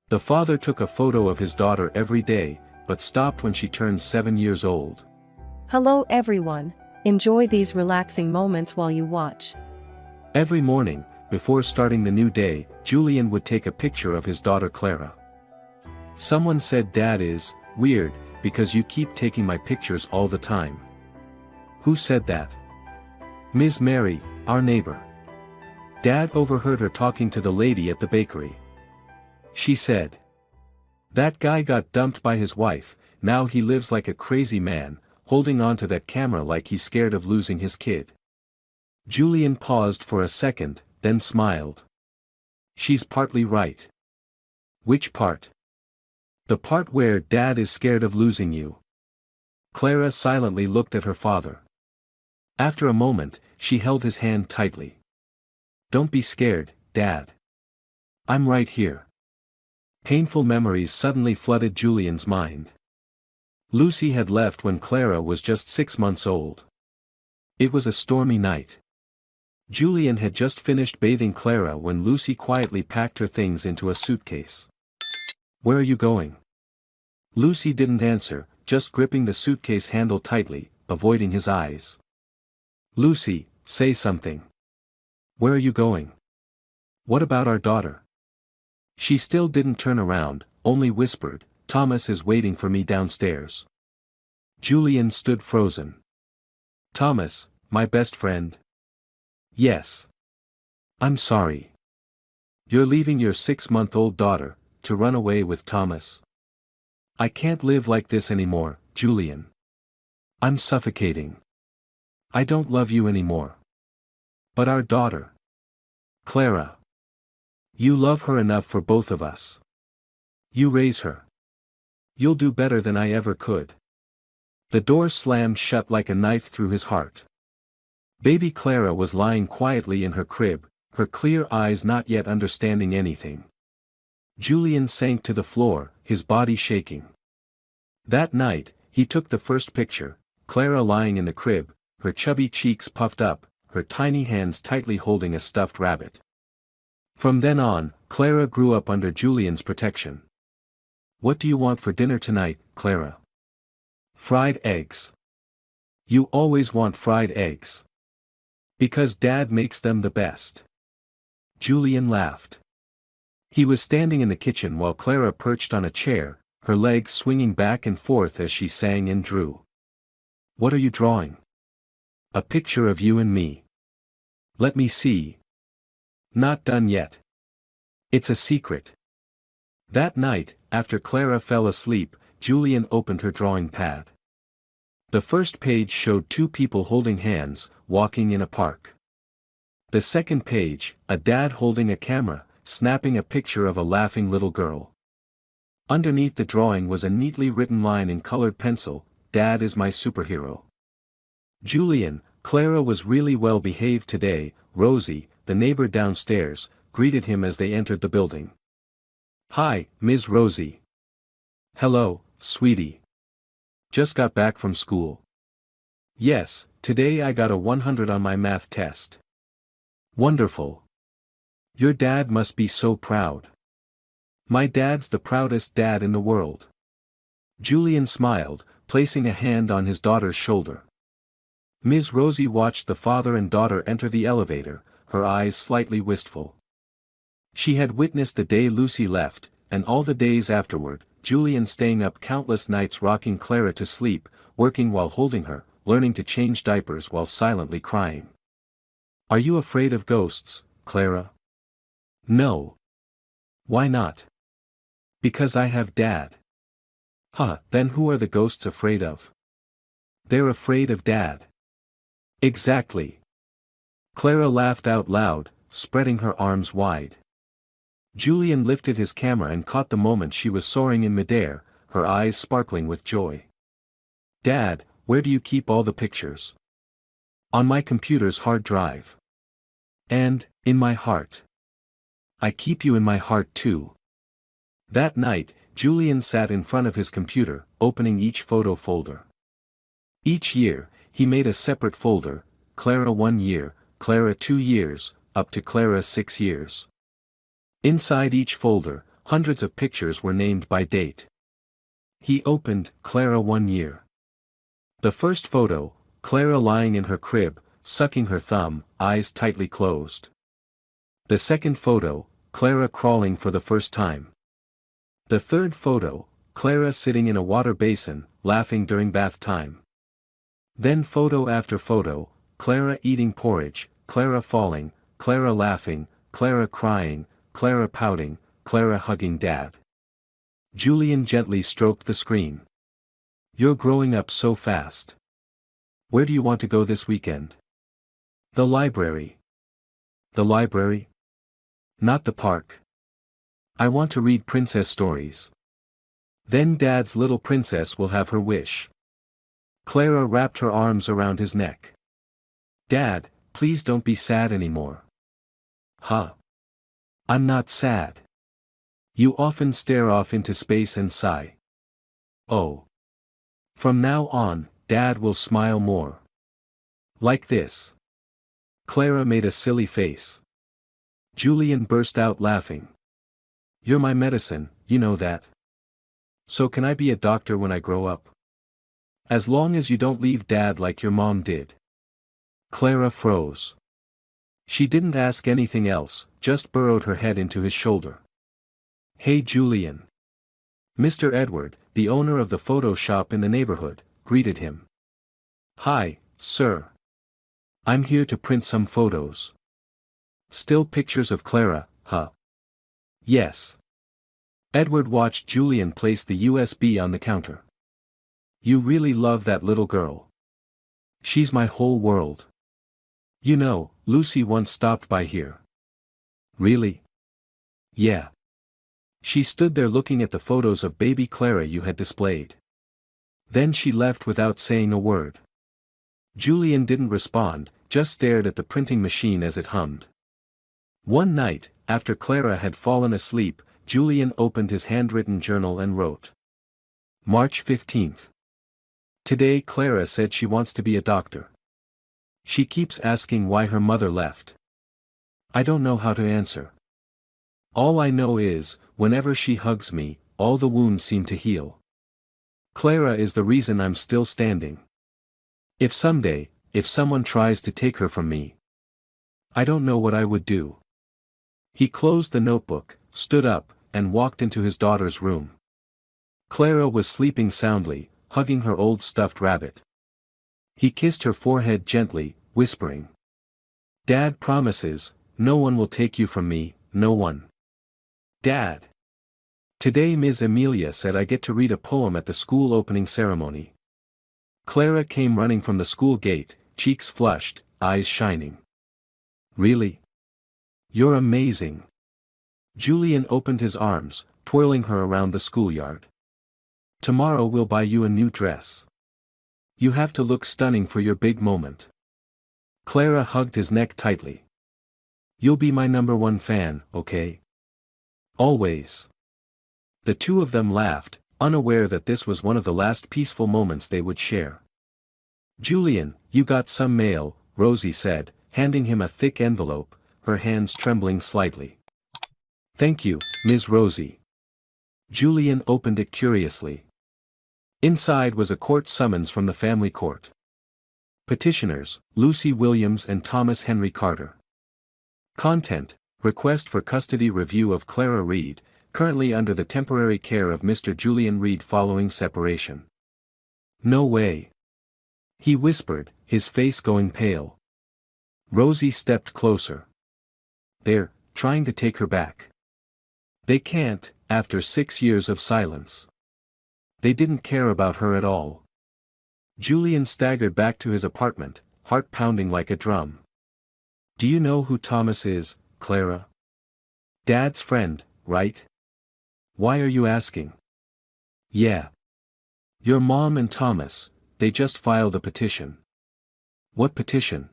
The father took a photo of his daughter every day, but stopped when she turned 7 years old. Hello everyone. Enjoy these relaxing moments while you watch. Every morning, before starting the new day, Julian would take a picture of his daughter Clara. Someone said Dad is weird, because you keep taking my pictures all the time. Who said that? Ms. Mary, our neighbor. Dad overheard her talking to the lady at the bakery. She said, "That guy got dumped by his wife, now he lives like a crazy man, holding on to that camera like he's scared of losing his kid." Julian paused for a second, then smiled. She's partly right. Which part? The part where Dad is scared of losing you. Clara silently looked at her father. After a moment, she held his hand tightly. Don't be scared, Dad. I'm right here. Painful memories suddenly flooded Julian's mind. Lucy had left when Clara was just 6 months old. It was a stormy night. Julian had just finished bathing Clara when Lucy quietly packed her things into a suitcase. "Where are you going?" Lucy didn't answer, just gripping the suitcase handle tightly, avoiding his eyes. "Lucy, say something. Where are you going? What about our daughter?" She still didn't turn around, only whispered, "Thomas is waiting for me downstairs." Julian stood frozen. "Thomas, my best friend?" "Yes. I'm sorry. You're leaving your 6-month-old daughter, to run away with Thomas. I can't live like this anymore, Julian. I'm suffocating. I don't love you anymore. But our daughter. Clara. You love her enough for both of us. You raise her. You'll do better than I ever could." The door slammed shut like a knife through his heart. Baby Clara was lying quietly in her crib, her clear eyes not yet understanding anything. Julian sank to the floor, his body shaking. That night, he took the first picture, Clara lying in the crib, her chubby cheeks puffed up, her tiny hands tightly holding a stuffed rabbit. From then on, Clara grew up under Julian's protection. "What do you want for dinner tonight, Clara?" "Fried eggs." "You always want fried eggs." "Because Dad makes them the best." Julian laughed. He was standing in the kitchen while Clara perched on a chair, her legs swinging back and forth as she sang and drew. "What are you drawing?" "A picture of you and me." "Let me see." "Not done yet. It's a secret." That night, after Clara fell asleep, Julian opened her drawing pad. The first page showed 2 people holding hands, walking in a park. The second page, a dad holding a camera, snapping a picture of a laughing little girl. Underneath the drawing was a neatly written line in colored pencil, "Dad is my superhero." Julian, Clara was really well behaved today. Rosie, the neighbor downstairs, greeted him as they entered the building. "Hi, Ms. Rosie." "Hello, sweetie. Just got back from school." "Yes, today I got a 100 on my math test." "Wonderful. Your dad must be so proud." "My dad's the proudest dad in the world." Julian smiled, placing a hand on his daughter's shoulder. Ms. Rosie watched the father and daughter enter the elevator, her eyes slightly wistful. She had witnessed the day Lucy left, and all the days afterward, Julian staying up countless nights rocking Clara to sleep, working while holding her, learning to change diapers while silently crying. "Are you afraid of ghosts, Clara?" "No." "Why not?" "Because I have Dad." "Huh, then who are the ghosts afraid of?" "They're afraid of Dad." "Exactly." Clara laughed out loud, spreading her arms wide. Julian lifted his camera and caught the moment she was soaring in midair, her eyes sparkling with joy. "Dad, where do you keep all the pictures?" "On my computer's hard drive." "And, in my heart." "I keep you in my heart too." That night, Julian sat in front of his computer, opening each photo folder. Each year, he made a separate folder, Clara 1 year, Clara 2 years, up to Clara 6 years. Inside each folder, Hundreds of pictures were named by date. He opened Clara 1 year. The first photo, Clara lying in her crib, sucking her thumb, eyes tightly closed. The second photo, Clara crawling for the first time. The third photo, Clara sitting in a water basin, laughing during bath time. Then photo after photo, Clara eating porridge, Clara falling, Clara laughing, Clara crying, Clara pouting, Clara hugging Dad. Julian gently stroked the screen. You're growing up so fast. Where do you want to go this weekend? The library. The library? Not the park. I want to read princess stories. Then Dad's little princess will have her wish. Clara wrapped her arms around his neck. Dad, please don't be sad anymore. Huh? I'm not sad. You often stare off into space and sigh. Oh. From now on, Dad will smile more. Like this. Clara made a silly face. Julian burst out laughing. You're my medicine, you know that. So can I be a doctor when I grow up? As long as you don't leave Dad like your mom did. Clara froze. She didn't ask anything else, just burrowed her head into his shoulder. Hey Julian. Mr. Edward, the owner of the photo shop in the neighborhood, greeted him. Hi, sir. I'm here to print some photos. Still pictures of Clara, huh? Yes. Edward watched Julian place the USB on the counter. You really love that little girl. She's my whole world. You know, Lucy once stopped by here. Really? Yeah. She stood there looking at the photos of baby Clara you had displayed. Then she left without saying a word. Julian didn't respond, just stared at the printing machine as it hummed. One night, after Clara had fallen asleep, Julian opened his handwritten journal and wrote. March 15th. Today Clara said she wants to be a doctor. She keeps asking why her mother left. I don't know how to answer. All I know is, whenever she hugs me, all the wounds seem to heal. Clara is the reason I'm still standing. If someday, if someone tries to take her from me, I don't know what I would do. He closed the notebook, stood up, and walked into his daughter's room. Clara was sleeping soundly, hugging her old stuffed rabbit. He kissed her forehead gently, whispering. Dad promises, no one will take you from me, no one. Dad. Today Ms. Amelia said I get to read a poem at the school opening ceremony. Clara came running from the school gate, cheeks flushed, eyes shining. Really? You're amazing. Julian opened his arms, twirling her around the schoolyard. Tomorrow we'll buy you a new dress. You have to look stunning for your big moment. Clara hugged his neck tightly. You'll be my #1 fan, okay? Always. The two of them laughed, unaware that this was one of the last peaceful moments they would share. Julian, you got some mail, Rosie said, handing him a thick envelope, her hands trembling slightly. Thank you, Ms. Rosie. Julian opened it curiously. Inside was a court summons from the family court. Petitioners, Lucy Williams and Thomas Henry Carter. Content, request for custody review of Clara Reed, currently under the temporary care of Mr. Julian Reed following separation. No way. He whispered, his face going pale. Rosie stepped closer. They're trying to take her back. They can't, after 6 years of silence. They didn't care about her at all. Julian staggered back to his apartment, heart pounding like a drum. Do you know who Thomas is, Clara? Dad's friend, right? Why are you asking? Yeah. Your mom and Thomas, they just filed a petition. What petition?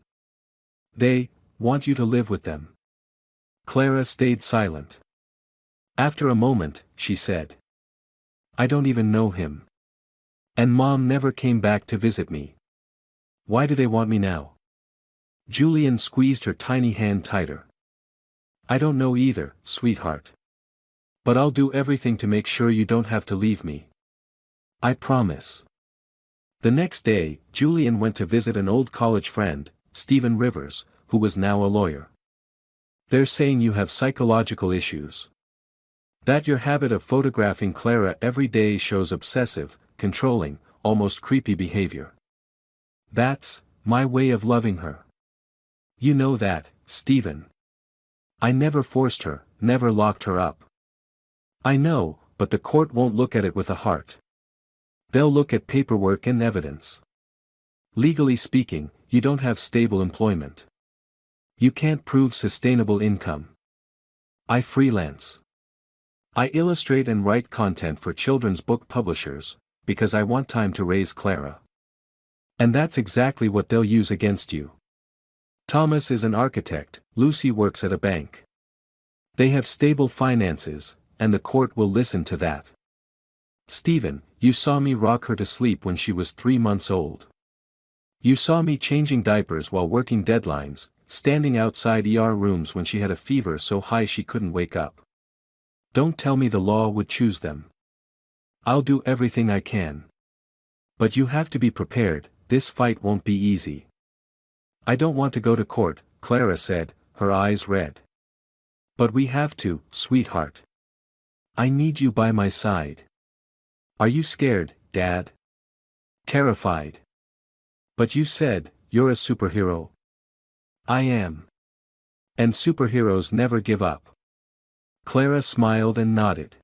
They want you to live with them. Clara stayed silent. After a moment, she said. I don't even know him. And Mom never came back to visit me. Why do they want me now? Julian squeezed her tiny hand tighter. I don't know either, sweetheart. But I'll do everything to make sure you don't have to leave me. I promise. The next day, Julian went to visit an old college friend, Stephen Rivers, who was now a lawyer. They're saying you have psychological issues. That your habit of photographing Clara every day shows obsessive, controlling, almost creepy behavior. That's my way of loving her. You know that, Stephen. I never forced her, never locked her up. I know, but the court won't look at it with a heart. They'll look at paperwork and evidence. Legally speaking, you don't have stable employment. You can't prove sustainable income. I freelance. I illustrate and write content for children's book publishers, because I want time to raise Clara. And that's exactly what they'll use against you. Thomas is an architect, Lucy works at a bank. They have stable finances, and the court will listen to that. Stephen, you saw me rock her to sleep when she was 3 months old. You saw me changing diapers while working deadlines, standing outside ER rooms when she had a fever so high she couldn't wake up. Don't tell me the law would choose them. I'll do everything I can. But you have to be prepared, this fight won't be easy. I don't want to go to court, Clara said, her eyes red. But we have to, sweetheart. I need you by my side. Are you scared, Dad? Terrified. But you said, you're a superhero. I am. And superheroes never give up. Clara smiled and nodded.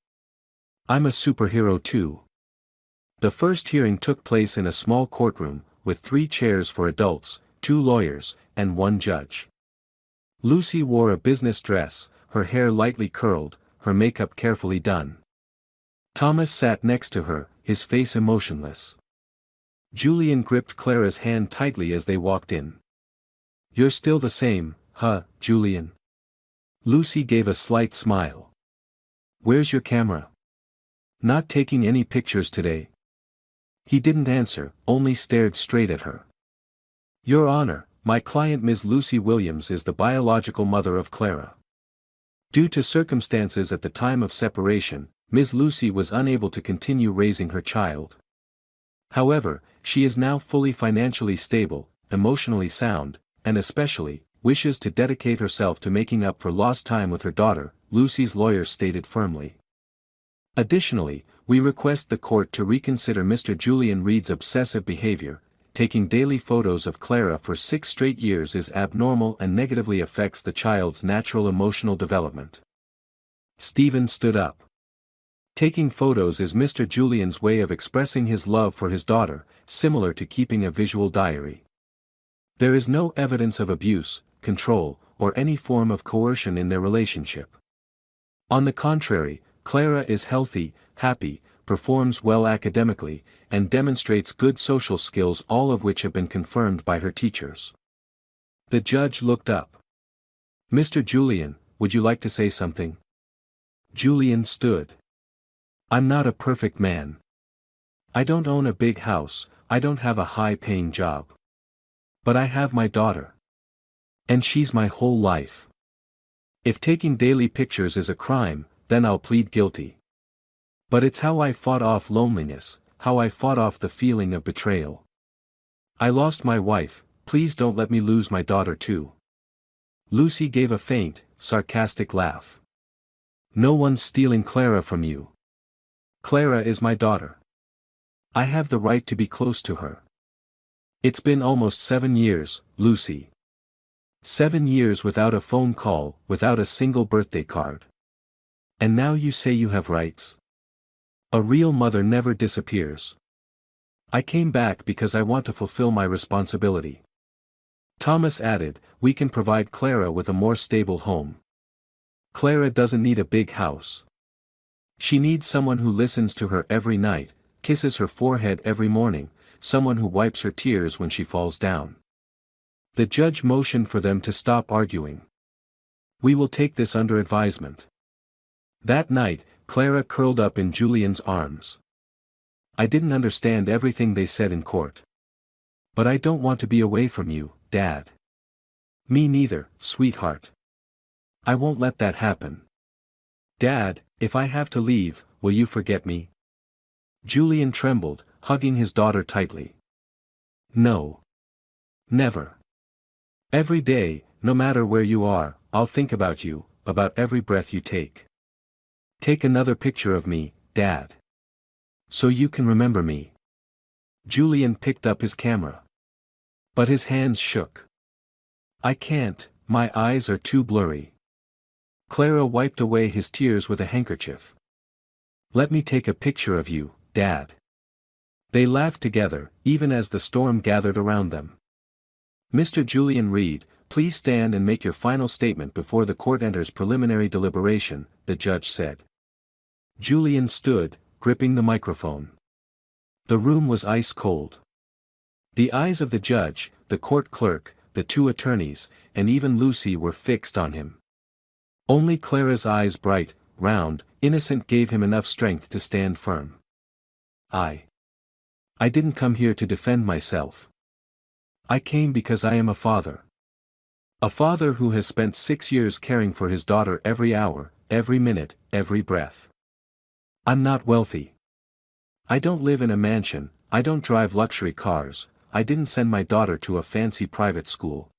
I'm a superhero too. The first hearing took place in a small courtroom, with 3 chairs for adults, 2 lawyers, and 1 judge. Lucy wore a business dress, her hair lightly curled, her makeup carefully done. Thomas sat next to her, his face emotionless. Julian gripped Clara's hand tightly as they walked in. You're still the same, huh, Julian? Lucy gave a slight smile. Where's your camera? Not taking any pictures today. He didn't answer, only stared straight at her. Your Honor, my client Ms. Lucy Williams is the biological mother of Clara. Due to circumstances at the time of separation, Ms. Lucy was unable to continue raising her child. However, she is now fully financially stable, emotionally sound, and especially, wishes to dedicate herself to making up for lost time with her daughter, Lucy's lawyer stated firmly. Additionally, we request the court to reconsider Mr. Julian Reed's obsessive behavior. Taking daily photos of Clara for 6 straight years is abnormal and negatively affects the child's natural emotional development. Stephen stood up. Taking photos is Mr. Julian's way of expressing his love for his daughter, similar to keeping a visual diary. There is no evidence of abuse, control, or any form of coercion in their relationship. On the contrary, Clara is healthy, happy, performs well academically, and demonstrates good social skills, all of which have been confirmed by her teachers. The judge looked up. Mr. Julian, would you like to say something? Julian stood. I'm not a perfect man. I don't own a big house, I don't have a high-paying job. But I have my daughter. And she's my whole life. If taking daily pictures is a crime, then I'll plead guilty. But it's how I fought off loneliness, how I fought off the feeling of betrayal. I lost my wife, please don't let me lose my daughter too. Lucy gave a faint, sarcastic laugh. No one's stealing Clara from you. Clara is my daughter. I have the right to be close to her. It's been almost 7 years, Lucy. 7 years without a phone call, without a single birthday card. And now you say you have rights? A real mother never disappears. I came back because I want to fulfill my responsibility. Thomas added, we can provide Clara with a more stable home. Clara doesn't need a big house. She needs someone who listens to her every night, kisses her forehead every morning, someone who wipes her tears when she falls down. The judge motioned for them to stop arguing. We will take this under advisement. That night, Clara curled up in Julian's arms. I didn't understand everything they said in court. But I don't want to be away from you, Dad. Me neither, sweetheart. I won't let that happen. Dad, If I have to leave, will you forget me? Julian trembled, hugging his daughter tightly. No. Never. Every day, no matter where you are, I'll think about you, about every breath you take. Take another picture of me, Dad. So you can remember me. Julian picked up his camera. But his hands shook. I can't, my eyes are too blurry. Clara wiped away his tears with a handkerchief. Let me take a picture of you, Dad. They laughed together, even as the storm gathered around them. Mr. Julian Reed, please stand and make your final statement before the court enters preliminary deliberation, the judge said. Julian stood, gripping the microphone. The room was ice cold. The eyes of the judge, the court clerk, the two attorneys, and even Lucy were fixed on him. Only Clara's eyes, bright, round, innocent, gave him enough strength to stand firm. I didn't come here to defend myself. I came because I am a father. A father who has spent 6 years caring for his daughter every hour, every minute, every breath. I'm not wealthy. I don't live in a mansion, I don't drive luxury cars, I didn't send my daughter to a fancy private school.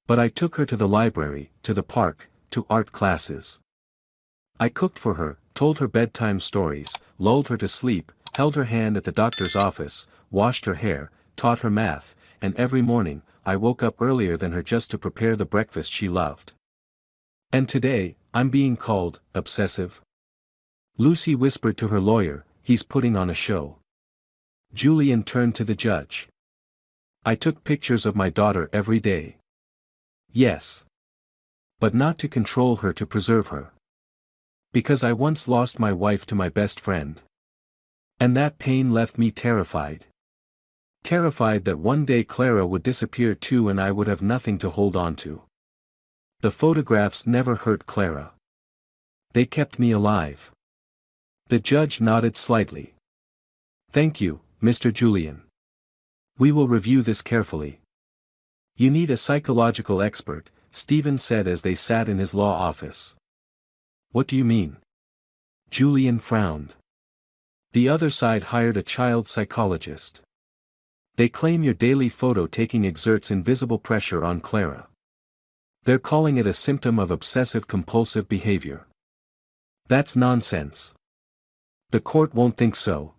But I took her to the library, to the park, to art classes. I cooked for her, told her bedtime stories, lulled her to sleep, held her hand at the doctor's office, washed her hair, taught her math, and every morning, I woke up earlier than her just to prepare the breakfast she loved. And today, I'm being called obsessive. Lucy whispered to her lawyer, he's putting on a show. Julian turned to the judge. I took pictures of my daughter every day. Yes. But not to control her, to preserve her. Because I once lost my wife to my best friend. And that pain left me terrified. Terrified that one day Clara would disappear too and I would have nothing to hold on to. The photographs never hurt Clara. They kept me alive. The judge nodded slightly. Thank you, Mr. Julian. We will review this carefully. You need a psychological expert, Stephen said as they sat in his law office. What do you mean? Julian frowned. The other side hired a child psychologist. They claim your daily photo taking exerts invisible pressure on Clara. They're calling it a symptom of obsessive-compulsive behavior. That's nonsense. The court won't think so.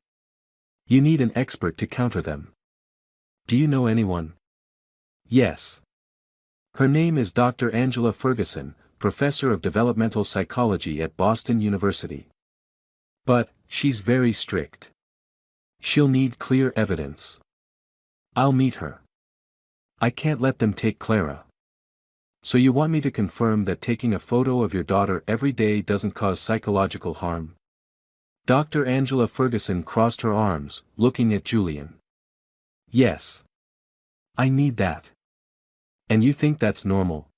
You need an expert to counter them. Do you know anyone? Yes. Her name is Dr. Angela Ferguson, professor of developmental psychology at Boston University. But, she's very strict. She'll need clear evidence. I'll meet her. I can't let them take Clara. So you want me to confirm that taking a photo of your daughter every day doesn't cause psychological harm? Dr. Angela Ferguson crossed her arms, looking at Julian. Yes. I need that. And you think that's normal?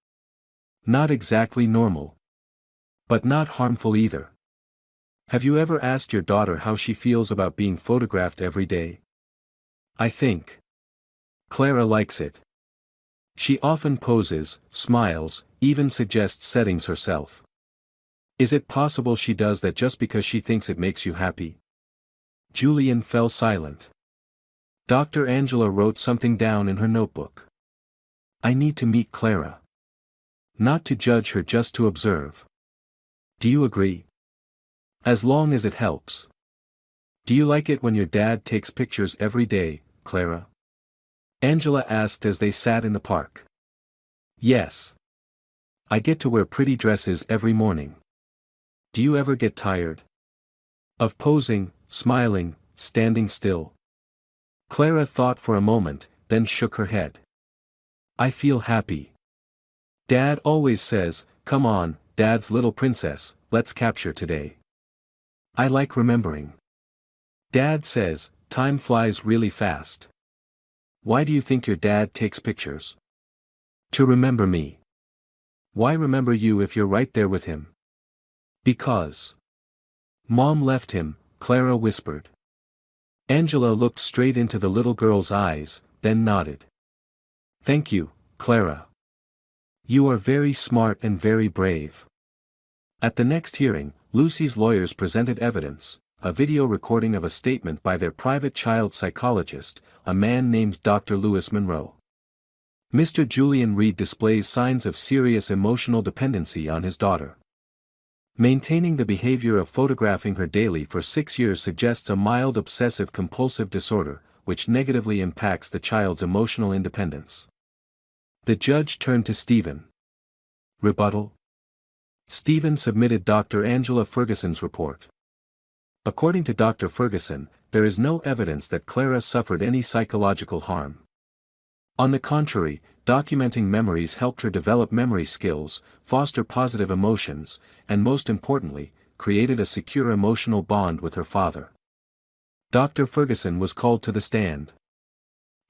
Not exactly normal. But not harmful either. Have you ever asked your daughter how she feels about being photographed every day? I think Clara likes it. She often poses, smiles, even suggests settings herself. Is it possible she does that just because she thinks it makes you happy? Julian fell silent. Dr. Angela wrote something down in her notebook. I need to meet Clara. Not to judge her, just to observe. Do you agree? As long as it helps. Do you like it when your dad takes pictures every day, Clara? Angela asked as they sat in the park. Yes. I get to wear pretty dresses every morning. Do you ever get tired of posing, smiling, standing still? Clara thought for a moment, then shook her head. I feel happy. Dad always says, come on, Dad's little princess, let's capture today. I like remembering. Dad says, time flies really fast. Why do you think your dad takes pictures? To remember me. Why remember you if you're right there with him? Because Mom left him, Clara whispered. Angela looked straight into the little girl's eyes, then nodded. Thank you, Clara. You are very smart and very brave. At the next hearing, Lucy's lawyers presented evidence, a video recording of a statement by their private child psychologist, a man named Dr. Lewis Monroe. Mr. Julian Reed displays signs of serious emotional dependency on his daughter. Maintaining the behavior of photographing her daily for 6 years suggests a mild obsessive-compulsive disorder, which negatively impacts the child's emotional independence. The judge turned to Stephen. Rebuttal. Stephen submitted Dr. Angela Ferguson's report. According to Dr. Ferguson, there is no evidence that Clara suffered any psychological harm. On the contrary, documenting memories helped her develop memory skills, foster positive emotions, and most importantly, created a secure emotional bond with her father. Dr. Ferguson was called to the stand.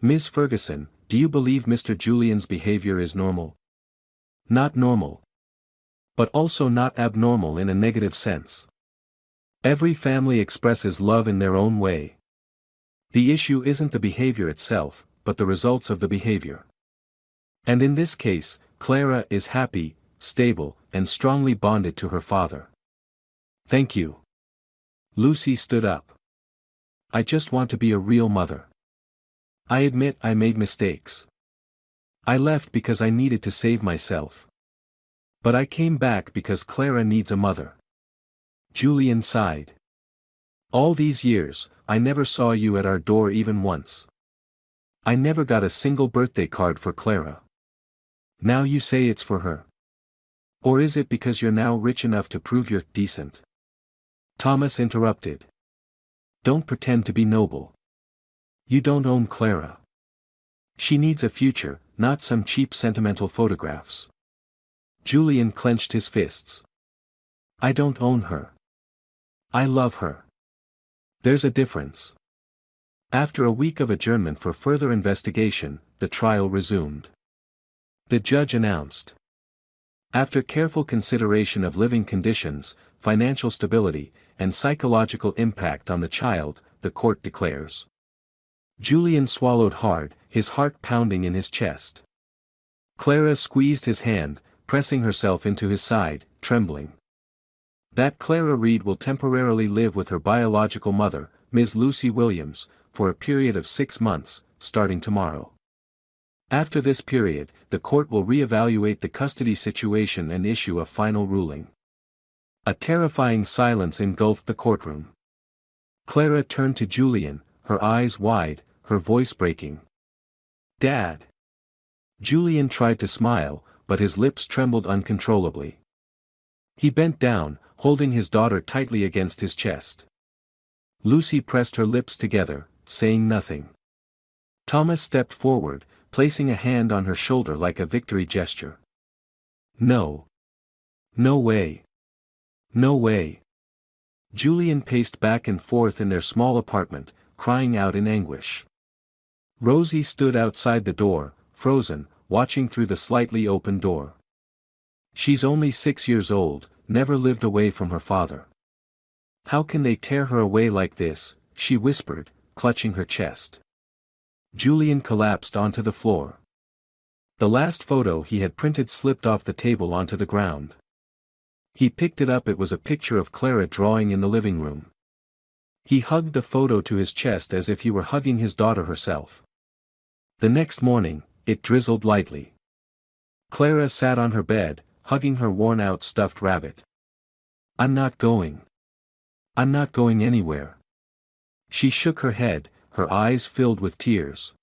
Ms. Ferguson, do you believe Mr. Julian's behavior is normal? Not normal. But also not abnormal in a negative sense. Every family expresses love in their own way. The issue isn't the behavior itself, but the results of the behavior. And in this case, Clara is happy, stable, and strongly bonded to her father. Thank you. Lucy stood up. I just want to be a real mother. I admit I made mistakes. I left because I needed to save myself. But I came back because Clara needs a mother. Julian sighed. All these years, I never saw you at our door even once. I never got a single birthday card for Clara. Now you say it's for her. Or is it because you're now rich enough to prove you're decent? Thomas interrupted. Don't pretend to be noble. You don't own Clara. She needs a future, not some cheap sentimental photographs. Julian clenched his fists. I don't own her. I love her. There's a difference. After a week of adjournment for further investigation, the trial resumed. The judge announced. After careful consideration of living conditions, financial stability, and psychological impact on the child, the court declares. Julian swallowed hard, his heart pounding in his chest. Clara squeezed his hand, pressing herself into his side, trembling. That Clara Reed will temporarily live with her biological mother, Ms. Lucy Williams, for a period of 6 months, starting tomorrow. After this period, the court will re-evaluate the custody situation and issue a final ruling. A terrifying silence engulfed the courtroom. Clara turned to Julian, her eyes wide, her voice breaking. Dad! Julian tried to smile, but his lips trembled uncontrollably. He bent down, holding his daughter tightly against his chest. Lucy pressed her lips together, saying nothing. Thomas stepped forward, placing a hand on her shoulder like a victory gesture. No. No way. No way. Julian paced back and forth in their small apartment, crying out in anguish. Rosie stood outside the door, frozen, watching through the slightly open door. She's only 6 years old, never lived away from her father. How can they tear her away like this, she whispered, clutching her chest. Julian collapsed onto the floor. The last photo he had printed slipped off the table onto the ground. He picked it up. It was a picture of Clara drawing in the living room. He hugged the photo to his chest as if he were hugging his daughter herself. The next morning, it drizzled lightly. Clara sat on her bed, hugging her worn-out stuffed rabbit. I'm not going. I'm not going anywhere. She shook her head, her eyes filled with tears.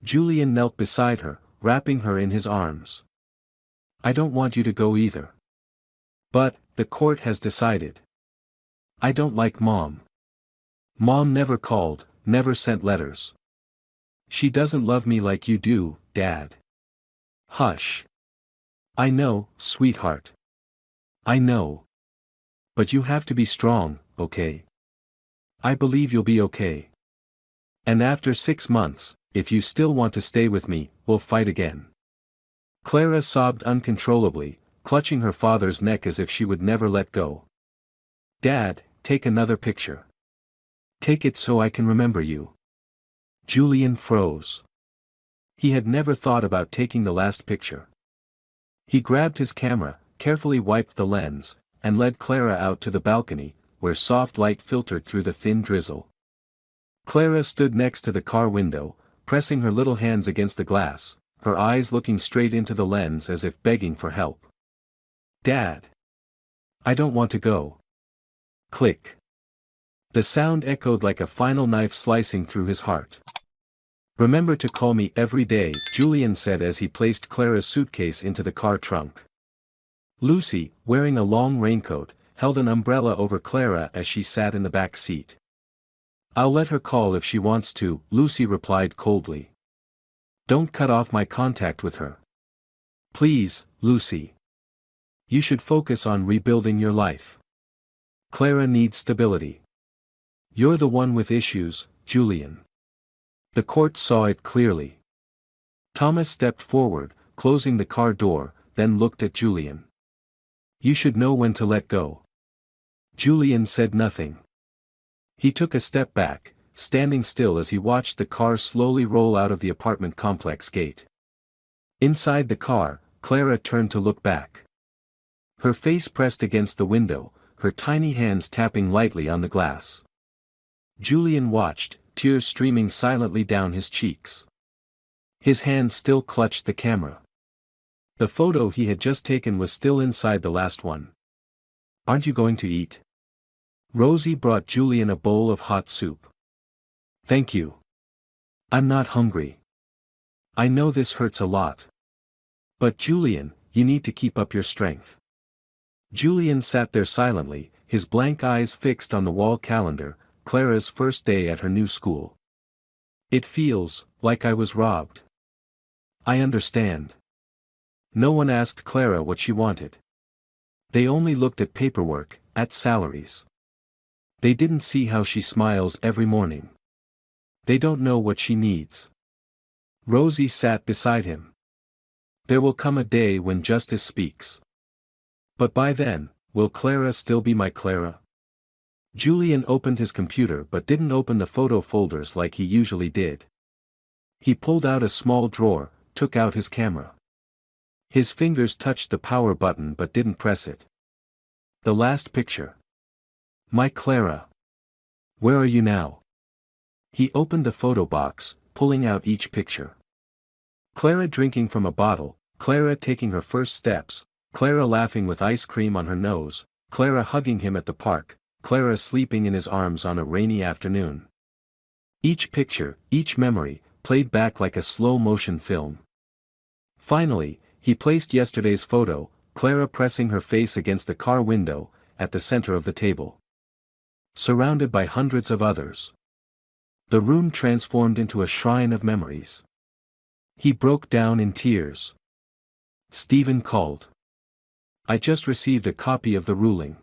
Julian knelt beside her, wrapping her in his arms. I don't want you to go either. But, the court has decided. I don't like Mom. Mom never called, never sent letters. She doesn't love me like you do, Dad. Hush. I know, sweetheart. I know. But you have to be strong, okay? I believe you'll be okay. And after 6 months, if you still want to stay with me, we'll fight again. Clara sobbed uncontrollably, clutching her father's neck as if she would never let go. Dad, take another picture. Take it so I can remember you. Julian froze. He had never thought about taking the last picture. He grabbed his camera, carefully wiped the lens, and led Clara out to the balcony, where soft light filtered through the thin drizzle. Clara stood next to the car window, pressing her little hands against the glass, her eyes looking straight into the lens as if begging for help. "Dad! I don't want to go." Click. The sound echoed like a final knife slicing through his heart. "Remember to call me every day," Julian said as he placed Clara's suitcase into the car trunk. Lucy, wearing a long raincoat, held an umbrella over Clara as she sat in the back seat. "I'll let her call if she wants to," Lucy replied coldly. "Don't cut off my contact with her. Please, Lucy. You should focus on rebuilding your life. Clara needs stability. You're the one with issues, Julian." The court saw it clearly. Thomas stepped forward, closing the car door, then looked at Julian. "You should know when to let go." Julian said nothing. He took a step back, standing still as he watched the car slowly roll out of the apartment complex gate. Inside the car, Clara turned to look back. Her face pressed against the window, her tiny hands tapping lightly on the glass. Julian watched, tears streaming silently down his cheeks. His hand still clutched the camera. The photo he had just taken was still inside the last one. "Aren't you going to eat?" Rosie brought Julian a bowl of hot soup. "Thank you. I'm not hungry. I know this hurts a lot. But Julian, you need to keep up your strength." Julian sat there silently, his blank eyes fixed on the wall calendar, Clara's first day at her new school. "It feels like I was robbed." "I understand." No one asked Clara what she wanted. They only looked at paperwork, at salaries. They didn't see how she smiles every morning. They don't know what she needs. Rosie sat beside him. "There will come a day when justice speaks. But by then, will Clara still be my Clara?" Julian opened his computer but didn't open the photo folders like he usually did. He pulled out a small drawer, took out his camera. His fingers touched the power button but didn't press it. The last picture. "My Clara. Where are you now?" He opened the photo box, pulling out each picture. Clara drinking from a bottle, Clara taking her first steps, Clara laughing with ice cream on her nose, Clara hugging him at the park, Clara sleeping in his arms on a rainy afternoon. Each picture, each memory, played back like a slow-motion film. Finally, he placed yesterday's photo, Clara pressing her face against the car window, at the center of the table. Surrounded by hundreds of others. The room transformed into a shrine of memories. He broke down in tears. Stephen called. "I just received a copy of the ruling.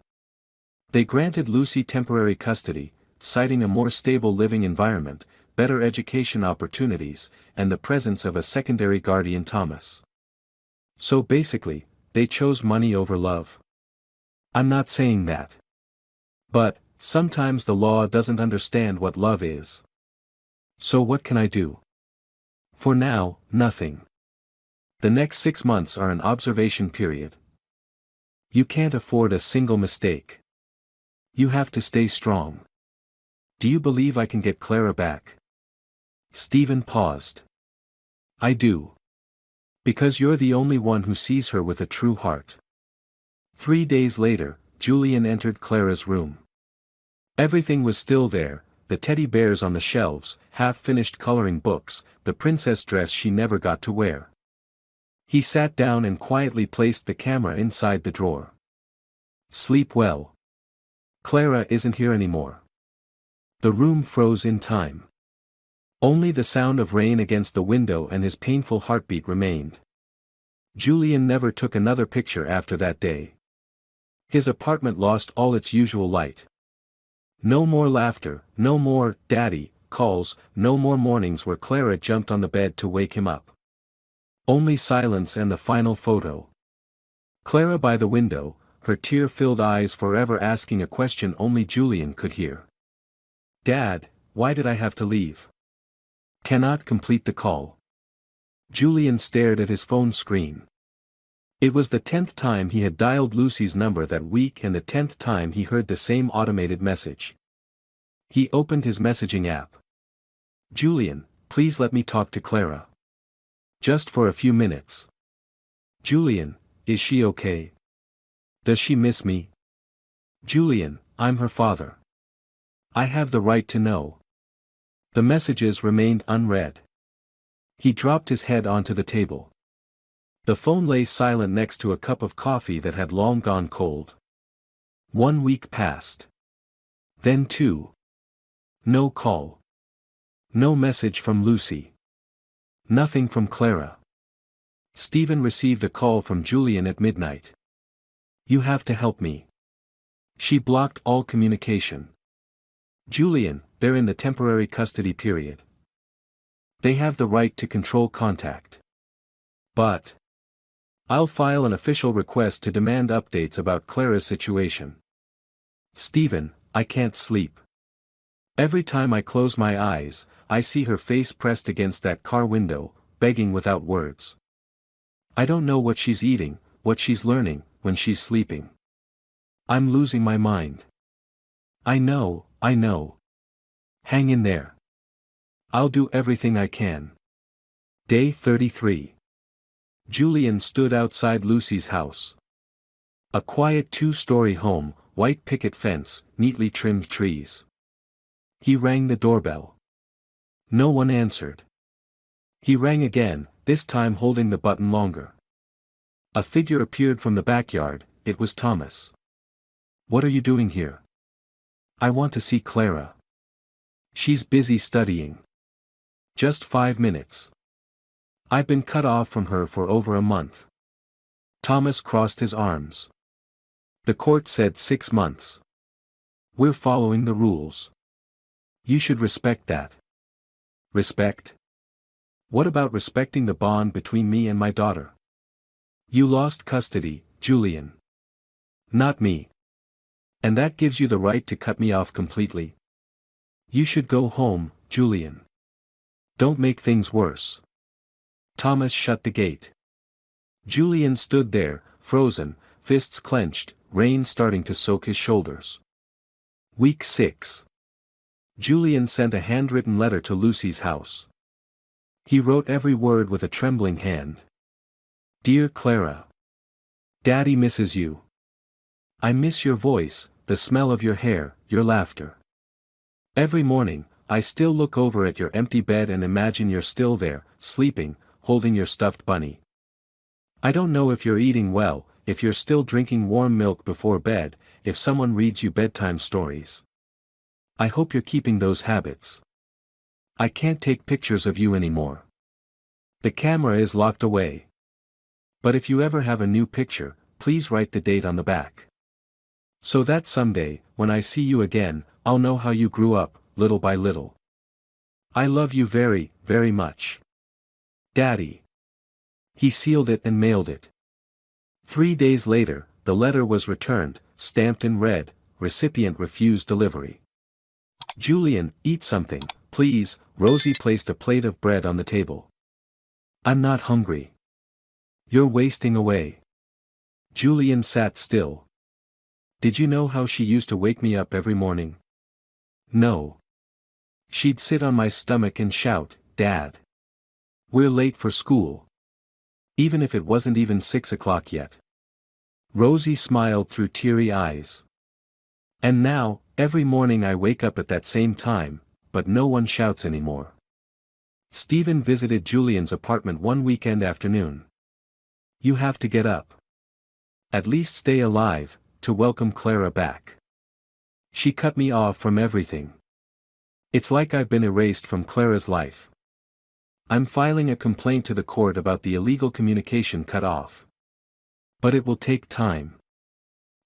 They granted Lucy temporary custody, citing a more stable living environment, better education opportunities, and the presence of a secondary guardian Thomas. So basically, they chose money over love. I'm not saying that. But, sometimes the law doesn't understand what love is. So what can I do? For now, nothing. The next 6 months are an observation period. You can't afford a single mistake. You have to stay strong. Do you believe I can get Clara back?" Stephen paused. "I do. Because you're the only one who sees her with a true heart." 3 days later, Julian entered Clara's room. Everything was still there, the teddy bears on the shelves, half-finished coloring books, the princess dress she never got to wear. He sat down and quietly placed the camera inside the drawer. "Sleep well. Clara isn't here anymore." The room froze in time. Only the sound of rain against the window and his painful heartbeat remained. Julian never took another picture after that day. His apartment lost all its usual light. No more laughter, no more "Daddy" calls, no more mornings where Clara jumped on the bed to wake him up. Only silence and the final photo. Clara by the window, her tear-filled eyes forever asking a question only Julian could hear. "Dad, why did I have to leave? Cannot complete the call." Julian stared at his phone screen. It was the 10th time he had dialed Lucy's number that week and the 10th time he heard the same automated message. He opened his messaging app. Julian, please let me talk to Clara. Just for a few minutes. Julian, is she okay? Does she miss me? Julian, I'm her father. I have the right to know. The messages remained unread. He dropped his head onto the table. The phone lay silent next to a cup of coffee that had long gone cold. 1 week passed. Then 2. No call. No message from Lucy. Nothing from Clara. Stephen received a call from Julian at midnight. You have to help me. She blocked all communication. Julian, they're in the temporary custody period. They have the right to control contact. But I'll file an official request to demand updates about Clara's situation. Stephen, I can't sleep. Every time I close my eyes, I see her face pressed against that car window, begging without words. I don't know what she's eating, what she's learning, when she's sleeping. I'm losing my mind. I know. Hang in there. I'll do everything I can. Day 33. Julian stood outside Lucy's house. A quiet 2-story home, white picket fence, neatly trimmed trees. He rang the doorbell. No one answered. He rang again, this time holding the button longer. A figure appeared from the backyard. It was Thomas. What are you doing here? I want to see Clara. She's busy studying. Just 5 minutes. I've been cut off from her for over a month. Thomas crossed his arms. The court said 6 months. We're following the rules. You should respect that. Respect? What about respecting the bond between me and my daughter? You lost custody, Julian. Not me. And that gives you the right to cut me off completely? You should go home, Julian. Don't make things worse. Thomas shut the gate. Julian stood there, frozen, fists clenched, rain starting to soak his shoulders. Week 6. Julian sent a handwritten letter to Lucy's house. He wrote every word with a trembling hand. Dear Clara. Daddy misses you. I miss your voice, the smell of your hair, your laughter. Every morning, I still look over at your empty bed and imagine you're still there, sleeping, holding your stuffed bunny. I don't know if you're eating well, if you're still drinking warm milk before bed, if someone reads you bedtime stories. I hope you're keeping those habits. I can't take pictures of you anymore. The camera is locked away. But if you ever have a new picture, please write the date on the back. So that someday, when I see you again, I'll know how you grew up, little by little. I love you very, very much. Daddy. He sealed it and mailed it. 3 days later, the letter was returned, stamped in red, recipient refused delivery. Julian, eat something, please. Rosie placed a plate of bread on the table. I'm not hungry. You're wasting away. Julian sat still. Did you know how she used to wake me up every morning? No. She'd sit on my stomach and shout, Dad. We're late for school. Even if it wasn't even 6 o'clock yet. Rosie smiled through teary eyes. And now, every morning I wake up at that same time, but no one shouts anymore. Stephen visited Julian's apartment one weekend afternoon. You have to get up. At least stay alive, to welcome Clara back. She cut me off from everything. It's like I've been erased from Clara's life. I'm filing a complaint to the court about the illegal communication cut off. But it will take time.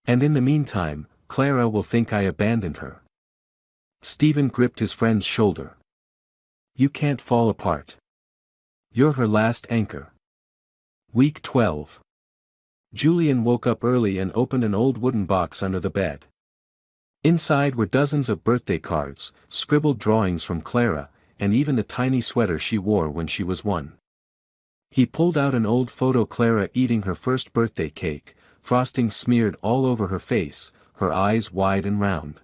And in the meantime, Clara will think I abandoned her. Stephen gripped his friend's shoulder. You can't fall apart. You're her last anchor. Week 12. Julian woke up early and opened an old wooden box under the bed. Inside were dozens of birthday cards, scribbled drawings from Clara, and even the tiny sweater she wore when she was 1. He pulled out an old photo, Clara eating her first birthday cake, frosting smeared all over her face, her eyes wide and round.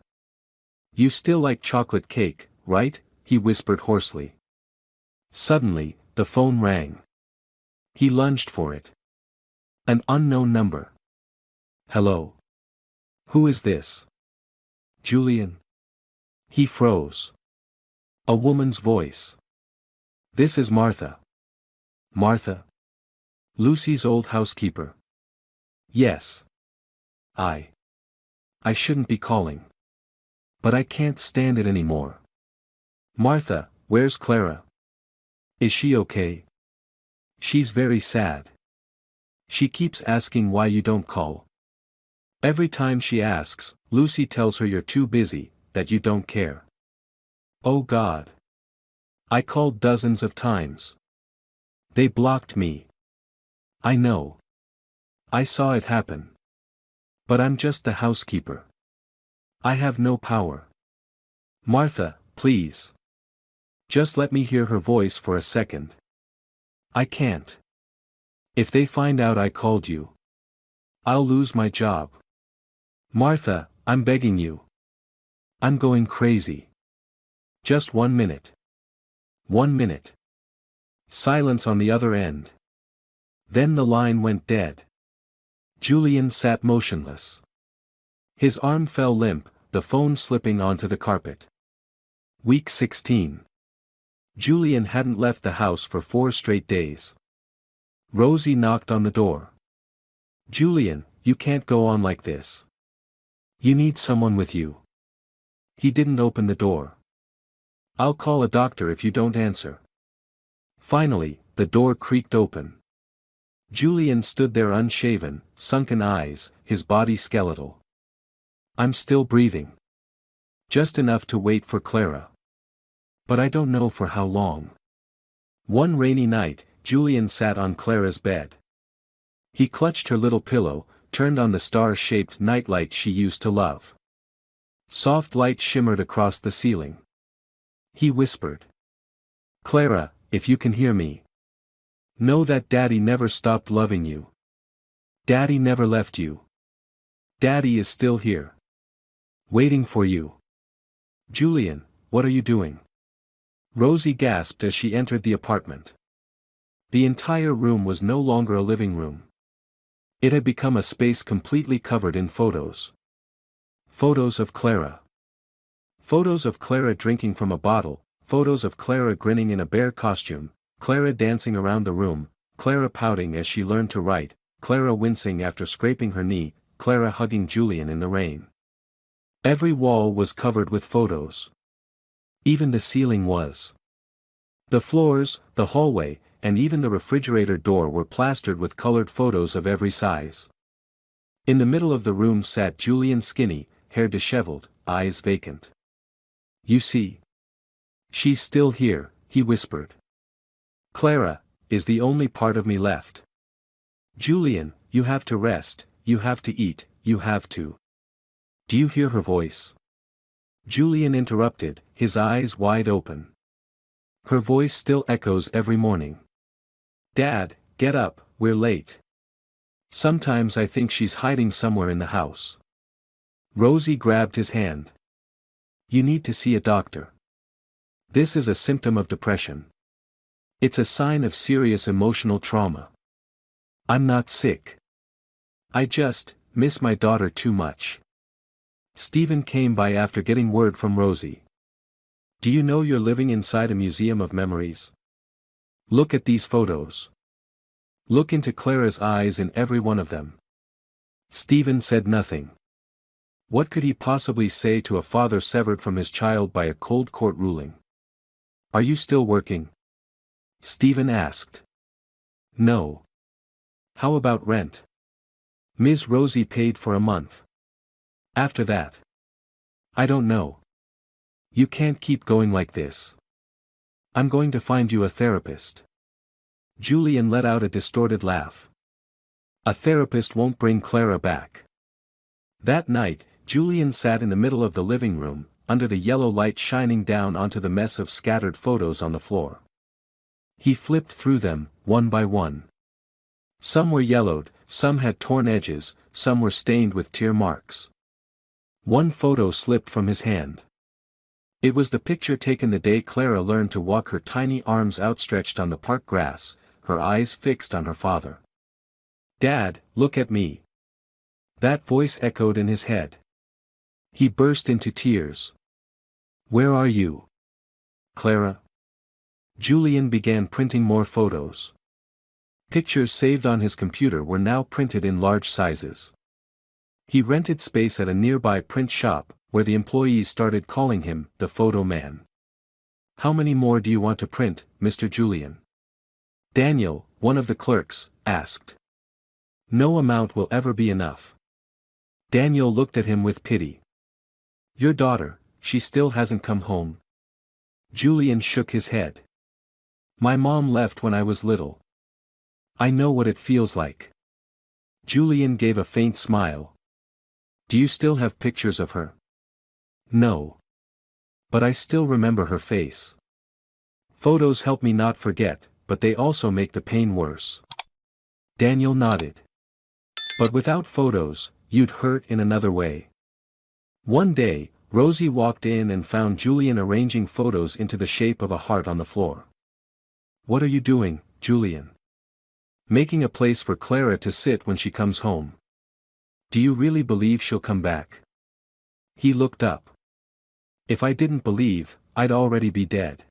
"You still like chocolate cake, right?" he whispered hoarsely. Suddenly, the phone rang. He lunged for it. An unknown number. "Hello? Who is this?" "Julian?" He froze. A woman's voice. "This is Martha." "Martha? Lucy's old housekeeper?" "Yes. I shouldn't be calling. But I can't stand it anymore." "Martha, where's Clara? Is she okay?" "She's very sad. She keeps asking why you don't call. Every time she asks, Lucy tells her you're too busy, that you don't care." "Oh God. I called dozens of times. They blocked me." "I know. I saw it happen. But I'm just the housekeeper. I have no power." "Martha, please. Just let me hear her voice for a second." "I can't. If they find out I called you, I'll lose my job." "Martha, I'm begging you. I'm going crazy. Just 1 minute. 1 minute." Silence on the other end. Then the line went dead. Julian sat motionless. His arm fell limp, the phone slipping onto the carpet. Week 16. Julian hadn't left the house for 4 straight days. Rosie knocked on the door. "Julian, you can't go on like this. You need someone with you." He didn't open the door. "I'll call a doctor if you don't answer." Finally, the door creaked open. Julian stood there, unshaven, sunken eyes, his body skeletal. "I'm still breathing. Just enough to wait for Clara. But I don't know for how long." One rainy night, Julian sat on Clara's bed. He clutched her little pillow, turned on the star-shaped nightlight she used to love. Soft light shimmered across the ceiling. He whispered, "Clara, if you can hear me, know that Daddy never stopped loving you. Daddy never left you. Daddy is still here. Waiting for you." "Julian, what are you doing?" Rosie gasped as she entered the apartment. The entire room was no longer a living room. It had become a space completely covered in photos. Photos of Clara. Photos of Clara drinking from a bottle, photos of Clara grinning in a bear costume, Clara dancing around the room, Clara pouting as she learned to write, Clara wincing after scraping her knee, Clara hugging Julian in the rain. Every wall was covered with photos. Even the ceiling was. The floors, the hallway, and even the refrigerator door were plastered with colored photos of every size. In the middle of the room sat Julian, skinny, hair disheveled, eyes vacant. "You see? She's still here," he whispered. "Clara is the only part of me left. Julian, you have to rest, you have to eat, you have to." "Do you hear her voice?" Julian interrupted, his eyes wide open. "Her voice still echoes every morning. 'Dad, get up, we're late.' Sometimes I think she's hiding somewhere in the house." Rosie grabbed his hand. "You need to see a doctor. This is a symptom of depression. It's a sign of serious emotional trauma." "I'm not sick. I just miss my daughter too much." Stephen came by after getting word from Rosie. "Do you know you're living inside a museum of memories? Look at these photos. Look into Clara's eyes in every one of them." Stephen said nothing. What could he possibly say to a father severed from his child by a cold court ruling? "Are you still working?" Stephen asked. "No." "How about rent?" Ms. Rosie paid for a month. "After that?" "I don't know. You can't keep going like this. I'm going to find you a therapist." Julian let out a distorted laugh. "A therapist won't bring Clara back." That night, Julian sat in the middle of the living room, under the yellow light shining down onto the mess of scattered photos on the floor. He flipped through them, one by one. Some were yellowed, some had torn edges, some were stained with tear marks. One photo slipped from his hand. It was the picture taken the day Clara learned to walk, her tiny arms outstretched on the park grass, her eyes fixed on her father. "Dad, look at me." That voice echoed in his head. He burst into tears. "Where are you, Clara?" Julian began printing more photos. Pictures saved on his computer were now printed in large sizes. He rented space at a nearby print shop, where the employees started calling him the photo man. "How many more do you want to print, Mr. Julian?" Daniel, one of the clerks, asked. "No amount will ever be enough." Daniel looked at him with pity. "Your daughter, she still hasn't come home?" Julian shook his head. "My mom left when I was little. I know what it feels like." Julian gave a faint smile. "Do you still have pictures of her?" "No. But I still remember her face. Photos help me not forget, but they also make the pain worse." Daniel nodded. "But without photos, you'd hurt in another way." One day, Rosie walked in and found Julian arranging photos into the shape of a heart on the floor. "What are you doing, Julian?" "Making a place for Clara to sit when she comes home." "Do you really believe she'll come back?" He looked up. "If I didn't believe, I'd already be dead."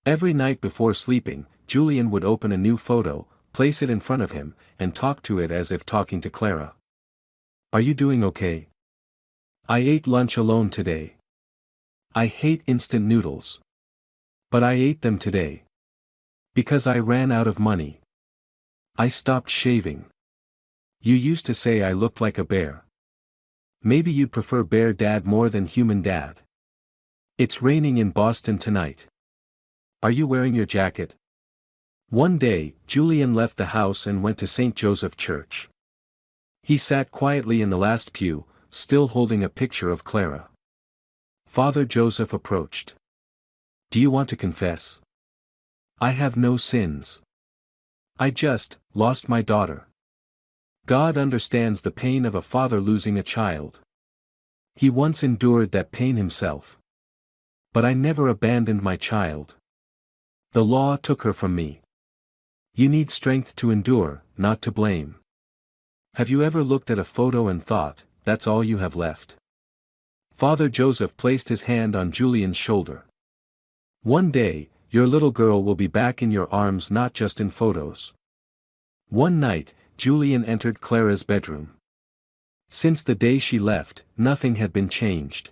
Every night before sleeping, Julian would open a new photo, place it in front of him, and talk to it as if talking to Clara. "Are you doing okay? I ate lunch alone today. I hate instant noodles. But I ate them today. Because I ran out of money. I stopped shaving. You used to say I looked like a bear. Maybe you'd prefer bear dad more than human dad. It's raining in Boston tonight. Are you wearing your jacket?" One day, Julian left the house and went to St. Joseph Church. He sat quietly in the last pew, still holding a picture of Clara. Father Joseph approached. "Do you want to confess?" "I have no sins. I just lost my daughter." God understands the pain of a father losing a child. He once endured that pain himself. "But I never abandoned my child. The law took her from me." You need strength to endure, not to blame. Have you ever looked at a photo and thought, that's all you have left? Father Joseph placed his hand on Julian's shoulder. "One day, your little girl will be back in your arms, not just in photos." One night, Julian entered Clara's bedroom. Since the day she left, nothing had been changed.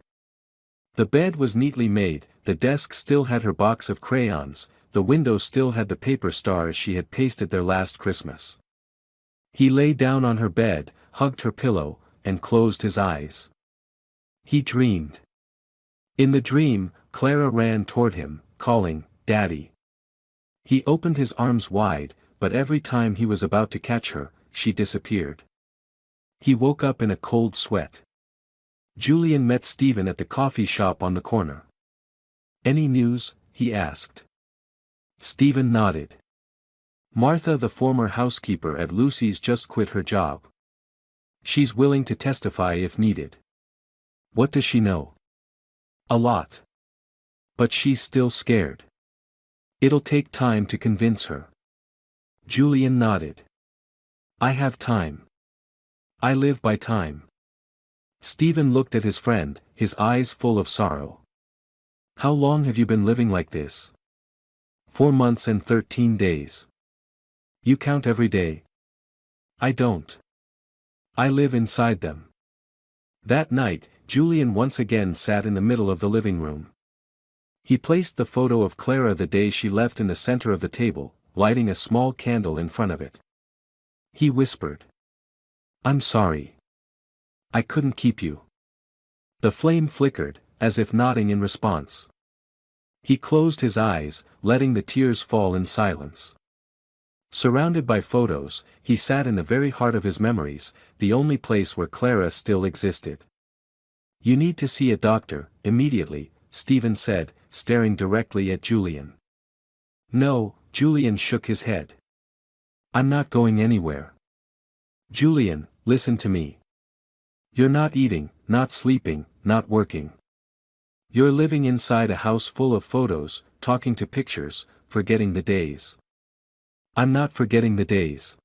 The bed was neatly made, the desk still had her box of crayons, the window still had the paper stars she had pasted there last Christmas. He lay down on her bed, hugged her pillow, and closed his eyes. He dreamed. In the dream, Clara ran toward him, calling, "Daddy." He opened his arms wide, but every time he was about to catch her, she disappeared. He woke up in a cold sweat. Julian met Stephen at the coffee shop on the corner. "Any news?" he asked. Stephen nodded. "Martha, the former housekeeper at Lucy's, just quit her job. She's willing to testify if needed." "What does she know?" "A lot. But she's still scared. It'll take time to convince her." Julian nodded. "I have time. I live by time." Stephen looked at his friend, his eyes full of sorrow. "How long have you been living like this?" 4 months and 13 days. "You count every day?" "I don't. I live inside them." That night, Julian once again sat in the middle of the living room. He placed the photo of Clara the day she left in the center of the table, lighting a small candle in front of it. He whispered, "I'm sorry. I couldn't keep you." The flame flickered, as if nodding in response. He closed his eyes, letting the tears fall in silence. Surrounded by photos, he sat in the very heart of his memories, the only place where Clara still existed. "You need to see a doctor, immediately," Stephen said, staring directly at Julian. "No, Julian shook his head. I'm not going anywhere. Julian, listen to me. You're not eating, not sleeping, not working. You're living inside a house full of photos, talking to pictures, forgetting the days. I'm not forgetting the days.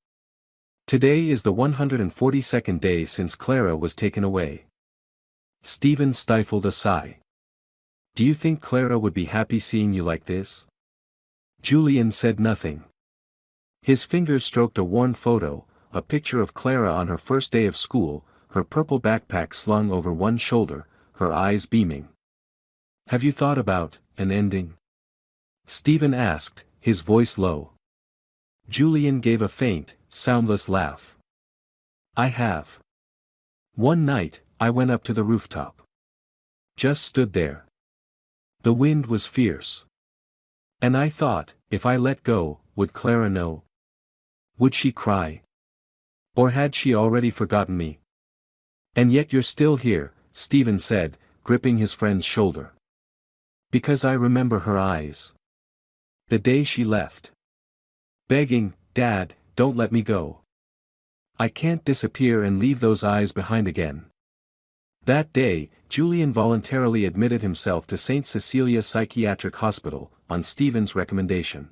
Today is the 142nd day since Clara was taken away. Stephen stifled a sigh. Do you think Clara would be happy seeing you like this? Julian said nothing. His fingers stroked a worn photo, a picture of Clara on her first day of school, her purple backpack slung over one shoulder, her eyes beaming. Have you thought about an ending? Stephen asked, his voice low. Julian gave a faint, soundless laugh. I have. One night, I went up to the rooftop. Just stood there. The wind was fierce. And I thought, if I let go, would Clara know? Would she cry? Or had she already forgotten me? And yet you're still here, Stephen said, gripping his friend's shoulder. Because I remember her eyes. The day she left. Begging, Dad, don't let me go. I can't disappear and leave those eyes behind again. That day, Julian voluntarily admitted himself to St. Cecilia Psychiatric Hospital, on Stephen's recommendation.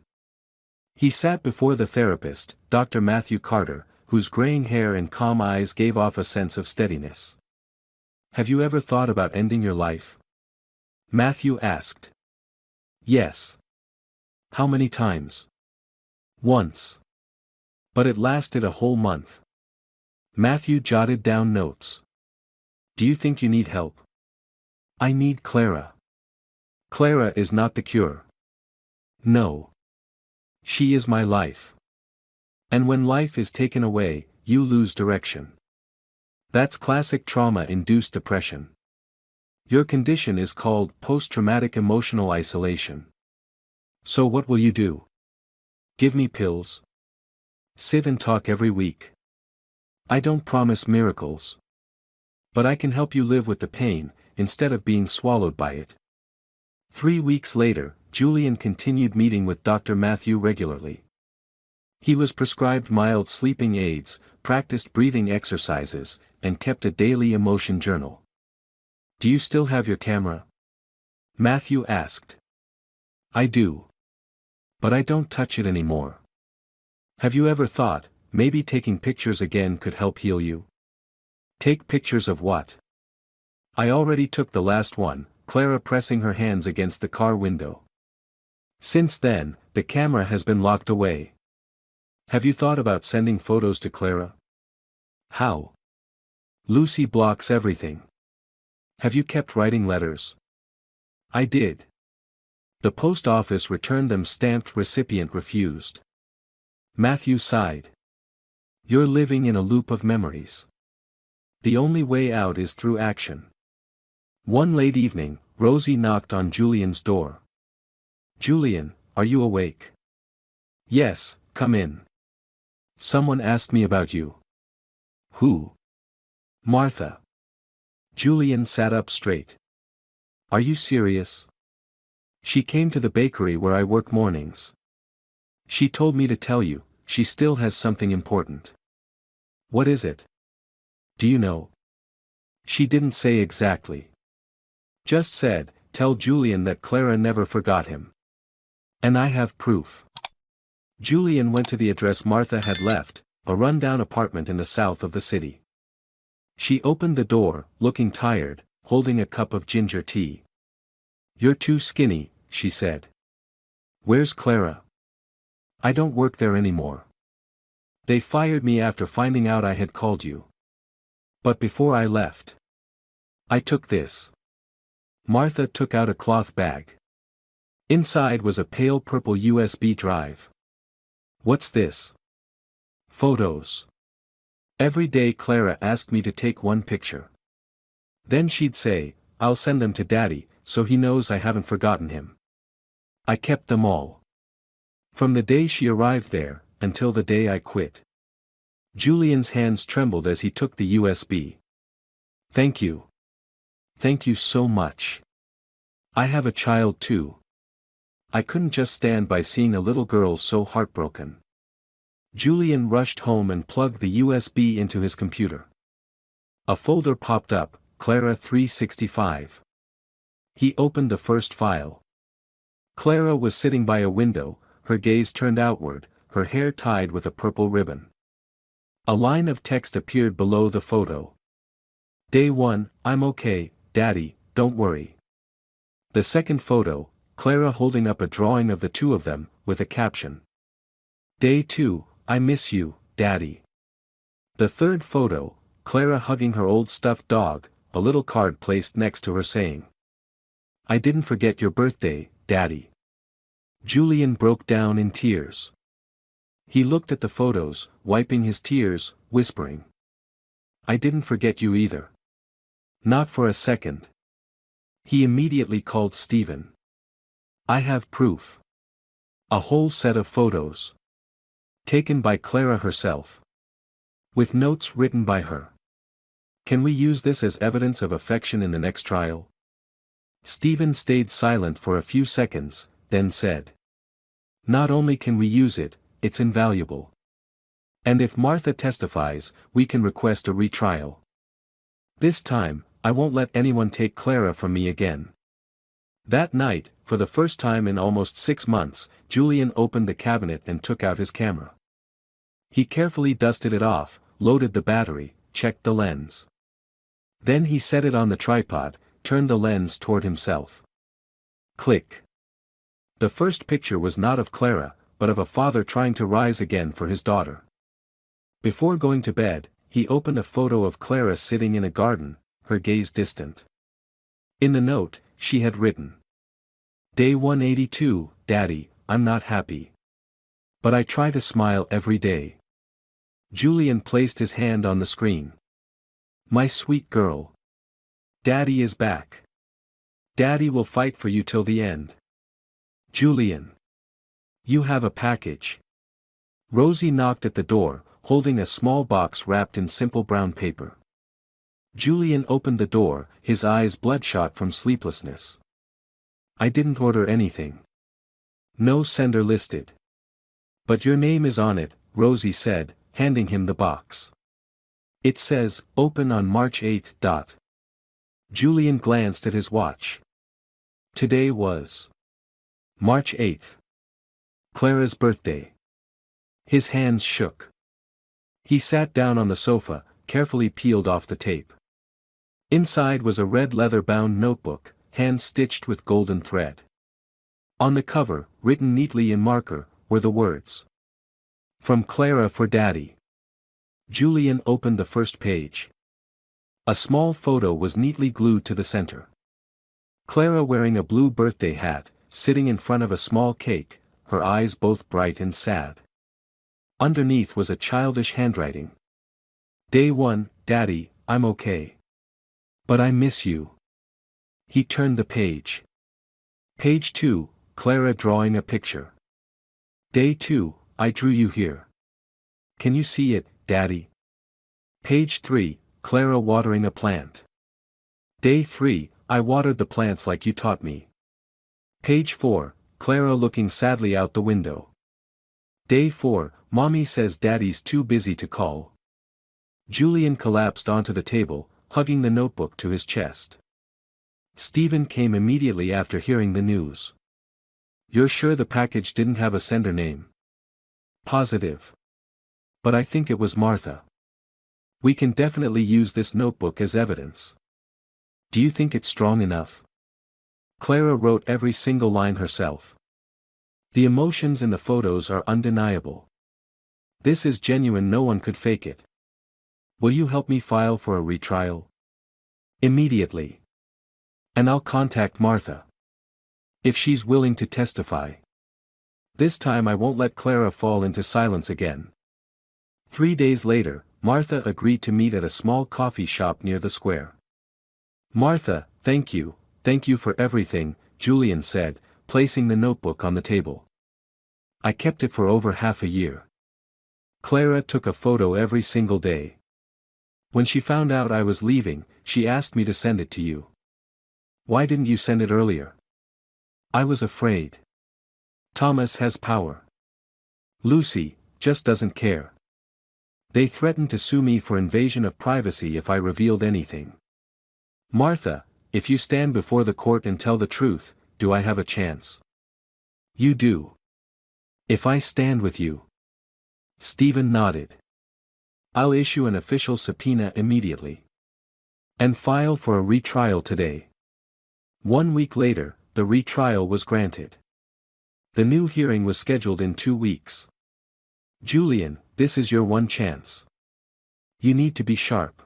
He sat before the therapist, Dr. Matthew Carter, whose graying hair and calm eyes gave off a sense of steadiness. Have you ever thought about ending your life? Matthew asked. Yes. How many times? Once. But it lasted a whole month. Matthew jotted down notes. Do you think you need help? I need Clara. Clara is not the cure. No. She is my life. And when life is taken away, you lose direction. That's classic trauma-induced depression. Your condition is called post-traumatic emotional isolation. So what will you do? Give me pills? Sit and talk every week? I don't promise miracles. But I can help you live with the pain, instead of being swallowed by it. 3 weeks later, Julian continued meeting with Dr. Matthew regularly. He was prescribed mild sleeping aids, practiced breathing exercises, and kept a daily emotion journal. Do you still have your camera? Matthew asked. I do. But I don't touch it anymore. Have you ever thought, maybe taking pictures again could help heal you? Take pictures of what? I already took the last one, Clara pressing her hands against the car window. Since then, the camera has been locked away. Have you thought about sending photos to Clara? How? Lucy blocks everything. Have you kept writing letters? I did. The post office returned them stamped recipient refused. Matthew sighed. You're living in a loop of memories. The only way out is through action. One late evening, Rosie knocked on Julian's door. Julian, are you awake? Yes, come in. Someone asked me about you. Who? Martha. Julian sat up straight. Are you serious? She came to the bakery where I work mornings. She told me to tell you, she still has something important. What is it? Do you know? She didn't say exactly. Just said, tell Julian that Clara never forgot him. And I have proof. Julian went to the address Martha had left, a run-down apartment in the south of the city. She opened the door, looking tired, holding a cup of ginger tea. You're too skinny, she said. Where's Clara? I don't work there anymore. They fired me after finding out I had called you. But before I left, I took this. Martha took out a cloth bag. Inside was a pale purple USB drive. What's this? Photos. Every day Clara asked me to take one picture. Then she'd say, I'll send them to Daddy, so he knows I haven't forgotten him. I kept them all. From the day she arrived there, until the day I quit. Julian's hands trembled as he took the USB. Thank you. Thank you so much. I have a child too. I couldn't just stand by seeing a little girl so heartbroken. Julian rushed home and plugged the USB into his computer. A folder popped up, Clara 365. He opened the first file. Clara was sitting by a window, her gaze turned outward, her hair tied with a purple ribbon. A line of text appeared below the photo. Day 1, I'm okay, Daddy, don't worry. The second photo, Clara holding up a drawing of the two of them, with a caption. Day 2, I miss you, Daddy. The third photo, Clara hugging her old stuffed dog, a little card placed next to her saying, I didn't forget your birthday, Daddy. Julian broke down in tears. He looked at the photos, wiping his tears, whispering. I didn't forget you either. Not for a second. He immediately called Stephen. I have proof. A whole set of photos. Taken by Clara herself. With notes written by her. Can we use this as evidence of affection in the next trial? Stephen stayed silent for a few seconds, then said. Not only can we use it, it's invaluable. And if Martha testifies, we can request a retrial. This time, I won't let anyone take Clara from me again. That night, for the first time in almost 6 months, Julian opened the cabinet and took out his camera. He carefully dusted it off, loaded the battery, checked the lens. Then he set it on the tripod, turned the lens toward himself. Click. The first picture was not of Clara, but of a father trying to rise again for his daughter. Before going to bed, he opened a photo of Clara sitting in a garden, her gaze distant. In the note, she had written. Day 182, Daddy, I'm not happy. But I try to smile every day. Julian placed his hand on the screen. My sweet girl. Daddy is back. Daddy will fight for you till the end. Julian. You have a package. Rosie knocked at the door, holding a small box wrapped in simple brown paper. Julian opened the door, his eyes bloodshot from sleeplessness. I didn't order anything. No sender listed. But your name is on it, Rosie said, handing him the box. It says, open on March 8th. Julian glanced at his watch. Today was March 8th. Clara's birthday. His hands shook. He sat down on the sofa, carefully peeled off the tape. Inside was a red leather-bound notebook, hand-stitched with golden thread. On the cover, written neatly in marker, were the words. From Clara for Daddy. Julian opened the first page. A small photo was neatly glued to the center. Clara wearing a blue birthday hat, sitting in front of a small cake, her eyes both bright and sad. Underneath was a childish handwriting. Day 1, Daddy, I'm okay. But I miss you. He turned the page. Page 2, Clara drawing a picture. Day 2, I drew you here. Can you see it, Daddy? Page 3, Clara watering a plant. Day 3, I watered the plants like you taught me. Page 4, Clara looking sadly out the window. Day 4, Mommy says Daddy's too busy to call. Julian collapsed onto the table, hugging the notebook to his chest. Stephen came immediately after hearing the news. You're sure the package didn't have a sender name? Positive. But I think it was Martha. We can definitely use this notebook as evidence. Do you think it's strong enough? Clara wrote every single line herself. The emotions in the photos are undeniable. This is genuine, no one could fake it. Will you help me file for a retrial? Immediately. And I'll contact Martha. If she's willing to testify. This time I won't let Clara fall into silence again. 3 days later, Martha agreed to meet at a small coffee shop near the square. Martha, thank you for everything, Julian said, placing the notebook on the table. I kept it for over half a year. Clara took a photo every single day. When she found out I was leaving, she asked me to send it to you. Why didn't you send it earlier? I was afraid. Thomas has power. Lucy just doesn't care. They threatened to sue me for invasion of privacy if I revealed anything. Martha, if you stand before the court and tell the truth, do I have a chance? You do. If I stand with you. Stephen nodded. I'll issue an official subpoena immediately. And file for a retrial today. 1 week later, the retrial was granted. The new hearing was scheduled in 2 weeks. Julian, this is your one chance. You need to be sharp.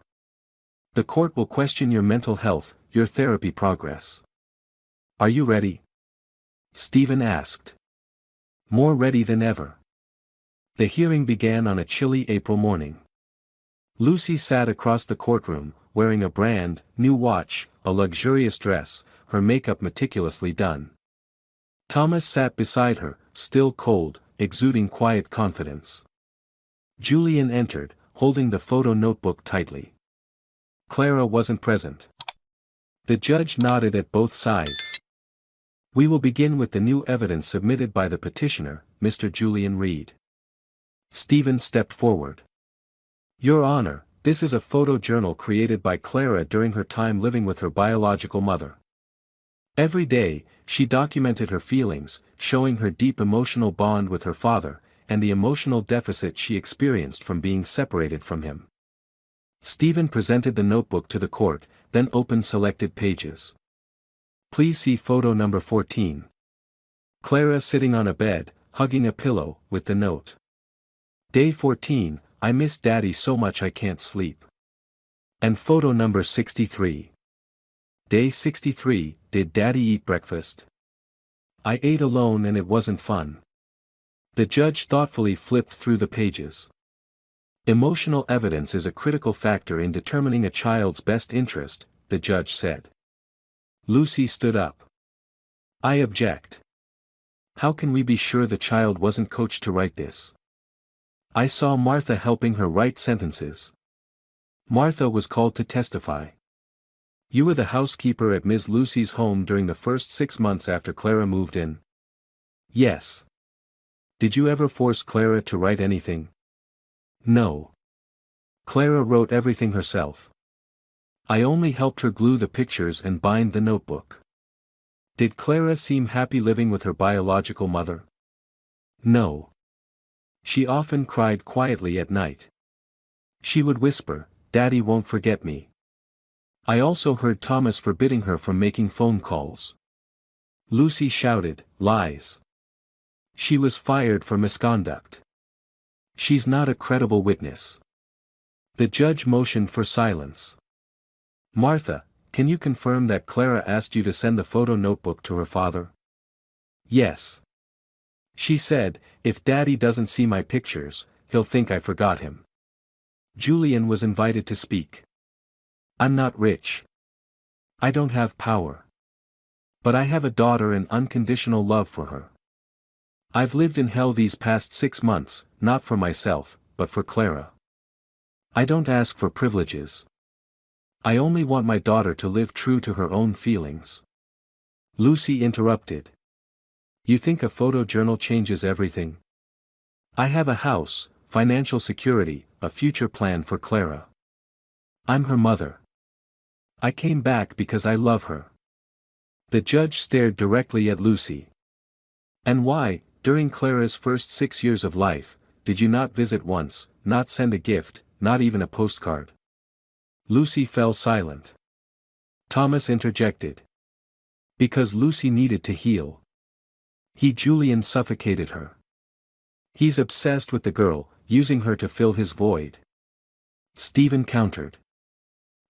The court will question your mental health, your therapy progress. Are you ready? Stephen asked. More ready than ever. The hearing began on a chilly April morning. Lucy sat across the courtroom, wearing a brand new watch, a luxurious dress, her makeup meticulously done. Thomas sat beside her, still cold, exuding quiet confidence. Julian entered, holding the photo notebook tightly. Clara wasn't present. The judge nodded at both sides. We will begin with the new evidence submitted by the petitioner, Mr. Julian Reed. Stephen stepped forward. Your Honor, this is a photo journal created by Clara during her time living with her biological mother. Every day, she documented her feelings, showing her deep emotional bond with her father, and the emotional deficit she experienced from being separated from him. Stephen presented the notebook to the court, then opened selected pages. Please see photo number 14. Clara sitting on a bed, hugging a pillow, with the note. Day 14, I miss Daddy so much I can't sleep. And photo number 63. Day 63, did Daddy eat breakfast? I ate alone and it wasn't fun. The judge thoughtfully flipped through the pages. Emotional evidence is a critical factor in determining a child's best interest, the judge said. Lucy stood up. I object. How can we be sure the child wasn't coached to write this? I saw Martha helping her write sentences. Martha was called to testify. You were the housekeeper at Ms. Lucy's home during the first 6 months after Clara moved in? Yes. Did you ever force Clara to write anything? No. Clara wrote everything herself. I only helped her glue the pictures and bind the notebook. Did Clara seem happy living with her biological mother? No. She often cried quietly at night. She would whisper, Daddy won't forget me. I also heard Thomas forbidding her from making phone calls. Lucy shouted, lies. She was fired for misconduct. She's not a credible witness. The judge motioned for silence. Martha, can you confirm that Clara asked you to send the photo notebook to her father? Yes. She said, if Daddy doesn't see my pictures, he'll think I forgot him. Julian was invited to speak. I'm not rich. I don't have power. But I have a daughter and unconditional love for her. I've lived in hell these past 6 months, not for myself, but for Clara. I don't ask for privileges. I only want my daughter to live true to her own feelings. Lucy interrupted. You think a photo journal changes everything? I have a house, financial security, a future plan for Clara. I'm her mother. I came back because I love her. The judge stared directly at Lucy. And why, during Clara's first 6 years of life, did you not visit once, not send a gift, not even a postcard? Lucy fell silent. Thomas interjected. Because Lucy needed to heal. Julian suffocated her. He's obsessed with the girl, using her to fill his void. Stephen countered.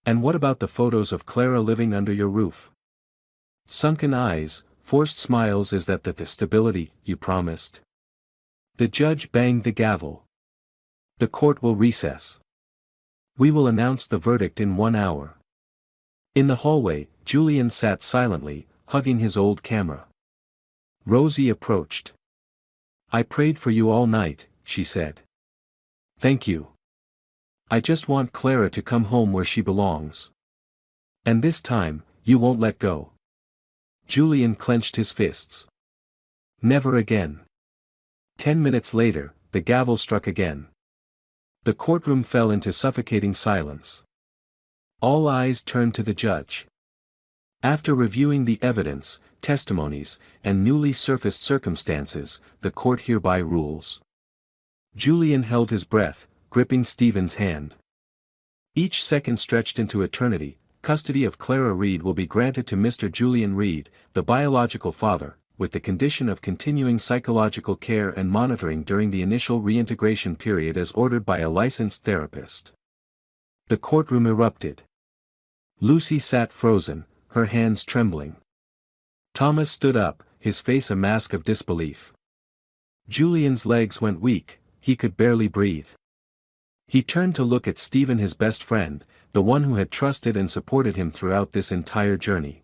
And what about the photos of Clara living under your roof? Sunken eyes, forced smiles, is that the stability you promised? The judge banged the gavel. The court will recess. We will announce the verdict in 1 hour. In the hallway, Julian sat silently, hugging his old camera. Rosie approached. I prayed for you all night, she said. Thank you. I just want Clara to come home where she belongs. And this time, you won't let go. Julian clenched his fists. Never again. 10 minutes later, the gavel struck again. The courtroom fell into suffocating silence. All eyes turned to the judge. After reviewing the evidence, testimonies, and newly surfaced circumstances, the court hereby rules. Julian held his breath, gripping Stephen's hand. Each second stretched into eternity. Custody of Clara Reed will be granted to Mr. Julian Reed, the biological father, with the condition of continuing psychological care and monitoring during the initial reintegration period as ordered by a licensed therapist. The courtroom erupted. Lucy sat frozen, her hands trembling. Thomas stood up, his face a mask of disbelief. Julian's legs went weak, he could barely breathe. He turned to look at Stephen, his best friend, the one who had trusted and supported him throughout this entire journey.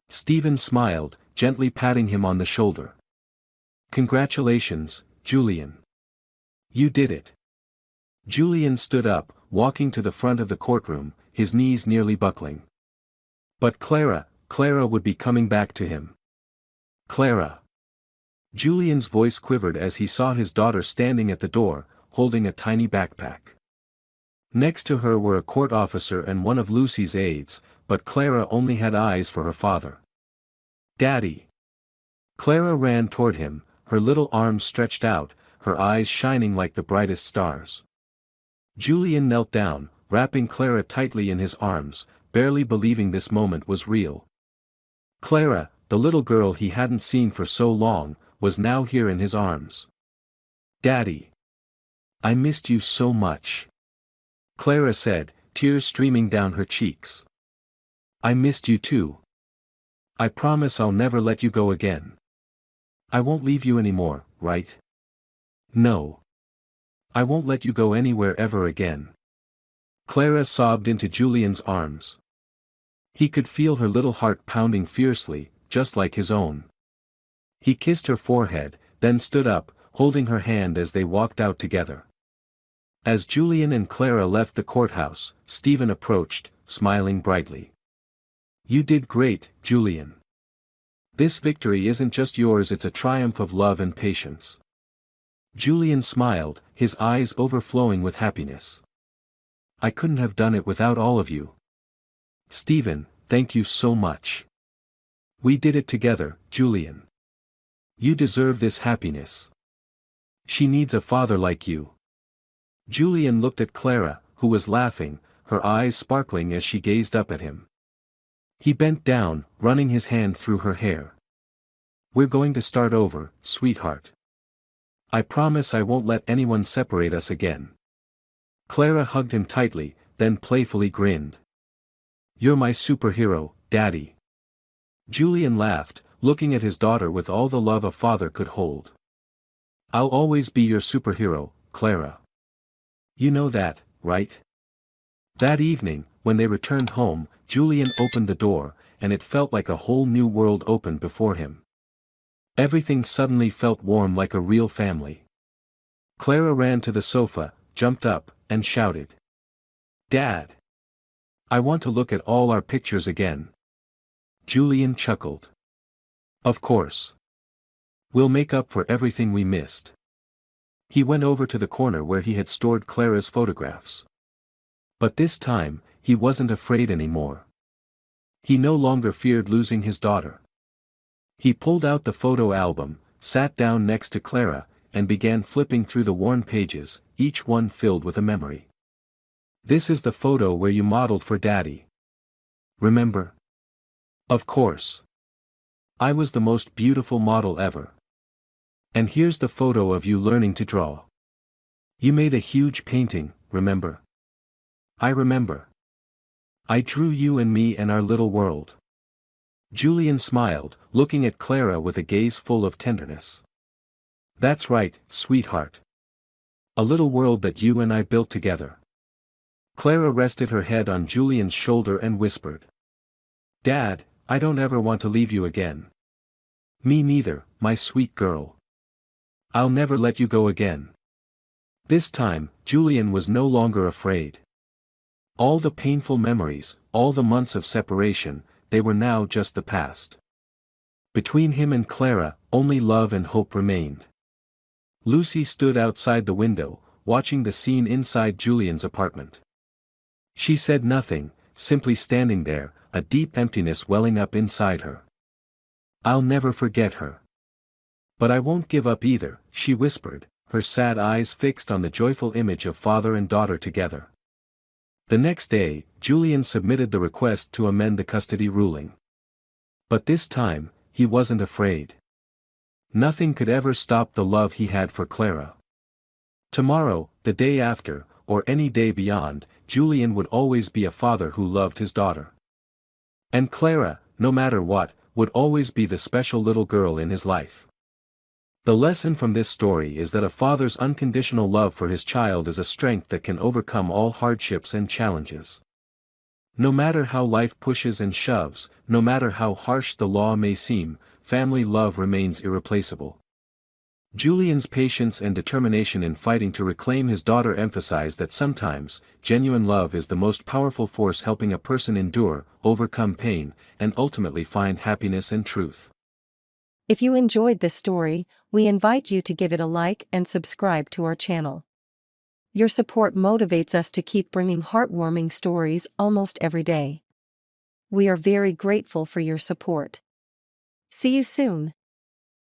Stephen smiled, gently patting him on the shoulder. "Congratulations, Julian. You did it." Julian stood up, walking to the front of the courtroom, his knees nearly buckling. But Clara would be coming back to him. Clara. Julian's voice quivered as he saw his daughter standing at the door, holding a tiny backpack. Next to her were a court officer and one of Lucy's aides, but Clara only had eyes for her father. "Daddy!" Clara ran toward him, her little arms stretched out, her eyes shining like the brightest stars. Julian knelt down, wrapping Clara tightly in his arms, barely believing this moment was real. Clara, the little girl he hadn't seen for so long, was now here in his arms. "Daddy! I missed you so much," Clara said, tears streaming down her cheeks. "I missed you too. I promise I'll never let you go again. I won't leave you anymore, right? No. I won't let you go anywhere ever again." Clara sobbed into Julian's arms. He could feel her little heart pounding fiercely, just like his own. He kissed her forehead, then stood up, holding her hand as they walked out together. As Julian and Clara left the courthouse, Stephen approached, smiling brightly. "You did great, Julian. This victory isn't just yours, it's a triumph of love and patience." Julian smiled, his eyes overflowing with happiness. "I couldn't have done it without all of you. Stephen, thank you so much. We did it together, Julian. You deserve this happiness. She needs a father like you." Julian looked at Clara, who was laughing, her eyes sparkling as she gazed up at him. He bent down, running his hand through her hair. "We're going to start over, sweetheart. I promise I won't let anyone separate us again." Clara hugged him tightly, then playfully grinned. "You're my superhero, Daddy." Julian laughed, looking at his daughter with all the love a father could hold. "I'll always be your superhero, Clara. You know that, right?" That evening, when they returned home, Julian opened the door, and it felt like a whole new world opened before him. Everything suddenly felt warm like a real family. Clara ran to the sofa, jumped up, and shouted, "Dad! I want to look at all our pictures again." Julian chuckled. "Of course. We'll make up for everything we missed." He went over to the corner where he had stored Clara's photographs. But this time, he wasn't afraid anymore. He no longer feared losing his daughter. He pulled out the photo album, sat down next to Clara, and began flipping through the worn pages, each one filled with a memory. "This is the photo where you modeled for Daddy. Remember?" "Of course. I was the most beautiful model ever. And here's the photo of you learning to draw. You made a huge painting, remember?" "I remember. I drew you and me and our little world." Julian smiled, looking at Clara with a gaze full of tenderness. "That's right, sweetheart. A little world that you and I built together." Clara rested her head on Julian's shoulder and whispered, "Dad, I don't ever want to leave you again." "Me neither, my sweet girl. I'll never let you go again." This time, Julian was no longer afraid. All the painful memories, all the months of separation, they were now just the past. Between him and Clara, only love and hope remained. Lucy stood outside the window, watching the scene inside Julian's apartment. She said nothing, simply standing there, a deep emptiness welling up inside her. "I'll never forget her. But I won't give up either," she whispered, her sad eyes fixed on the joyful image of father and daughter together. The next day, Julian submitted the request to amend the custody ruling. But this time, he wasn't afraid. Nothing could ever stop the love he had for Clara. Tomorrow, the day after, or any day beyond, Julian would always be a father who loved his daughter. And Clara, no matter what, would always be the special little girl in his life. The lesson from this story is that a father's unconditional love for his child is a strength that can overcome all hardships and challenges. No matter how life pushes and shoves, no matter how harsh the law may seem, family love remains irreplaceable. Julian's patience and determination in fighting to reclaim his daughter emphasize that sometimes, genuine love is the most powerful force helping a person endure, overcome pain, and ultimately find happiness and truth. If you enjoyed this story, we invite you to give it a like and subscribe to our channel. Your support motivates us to keep bringing heartwarming stories almost every day. We are very grateful for your support. See you soon.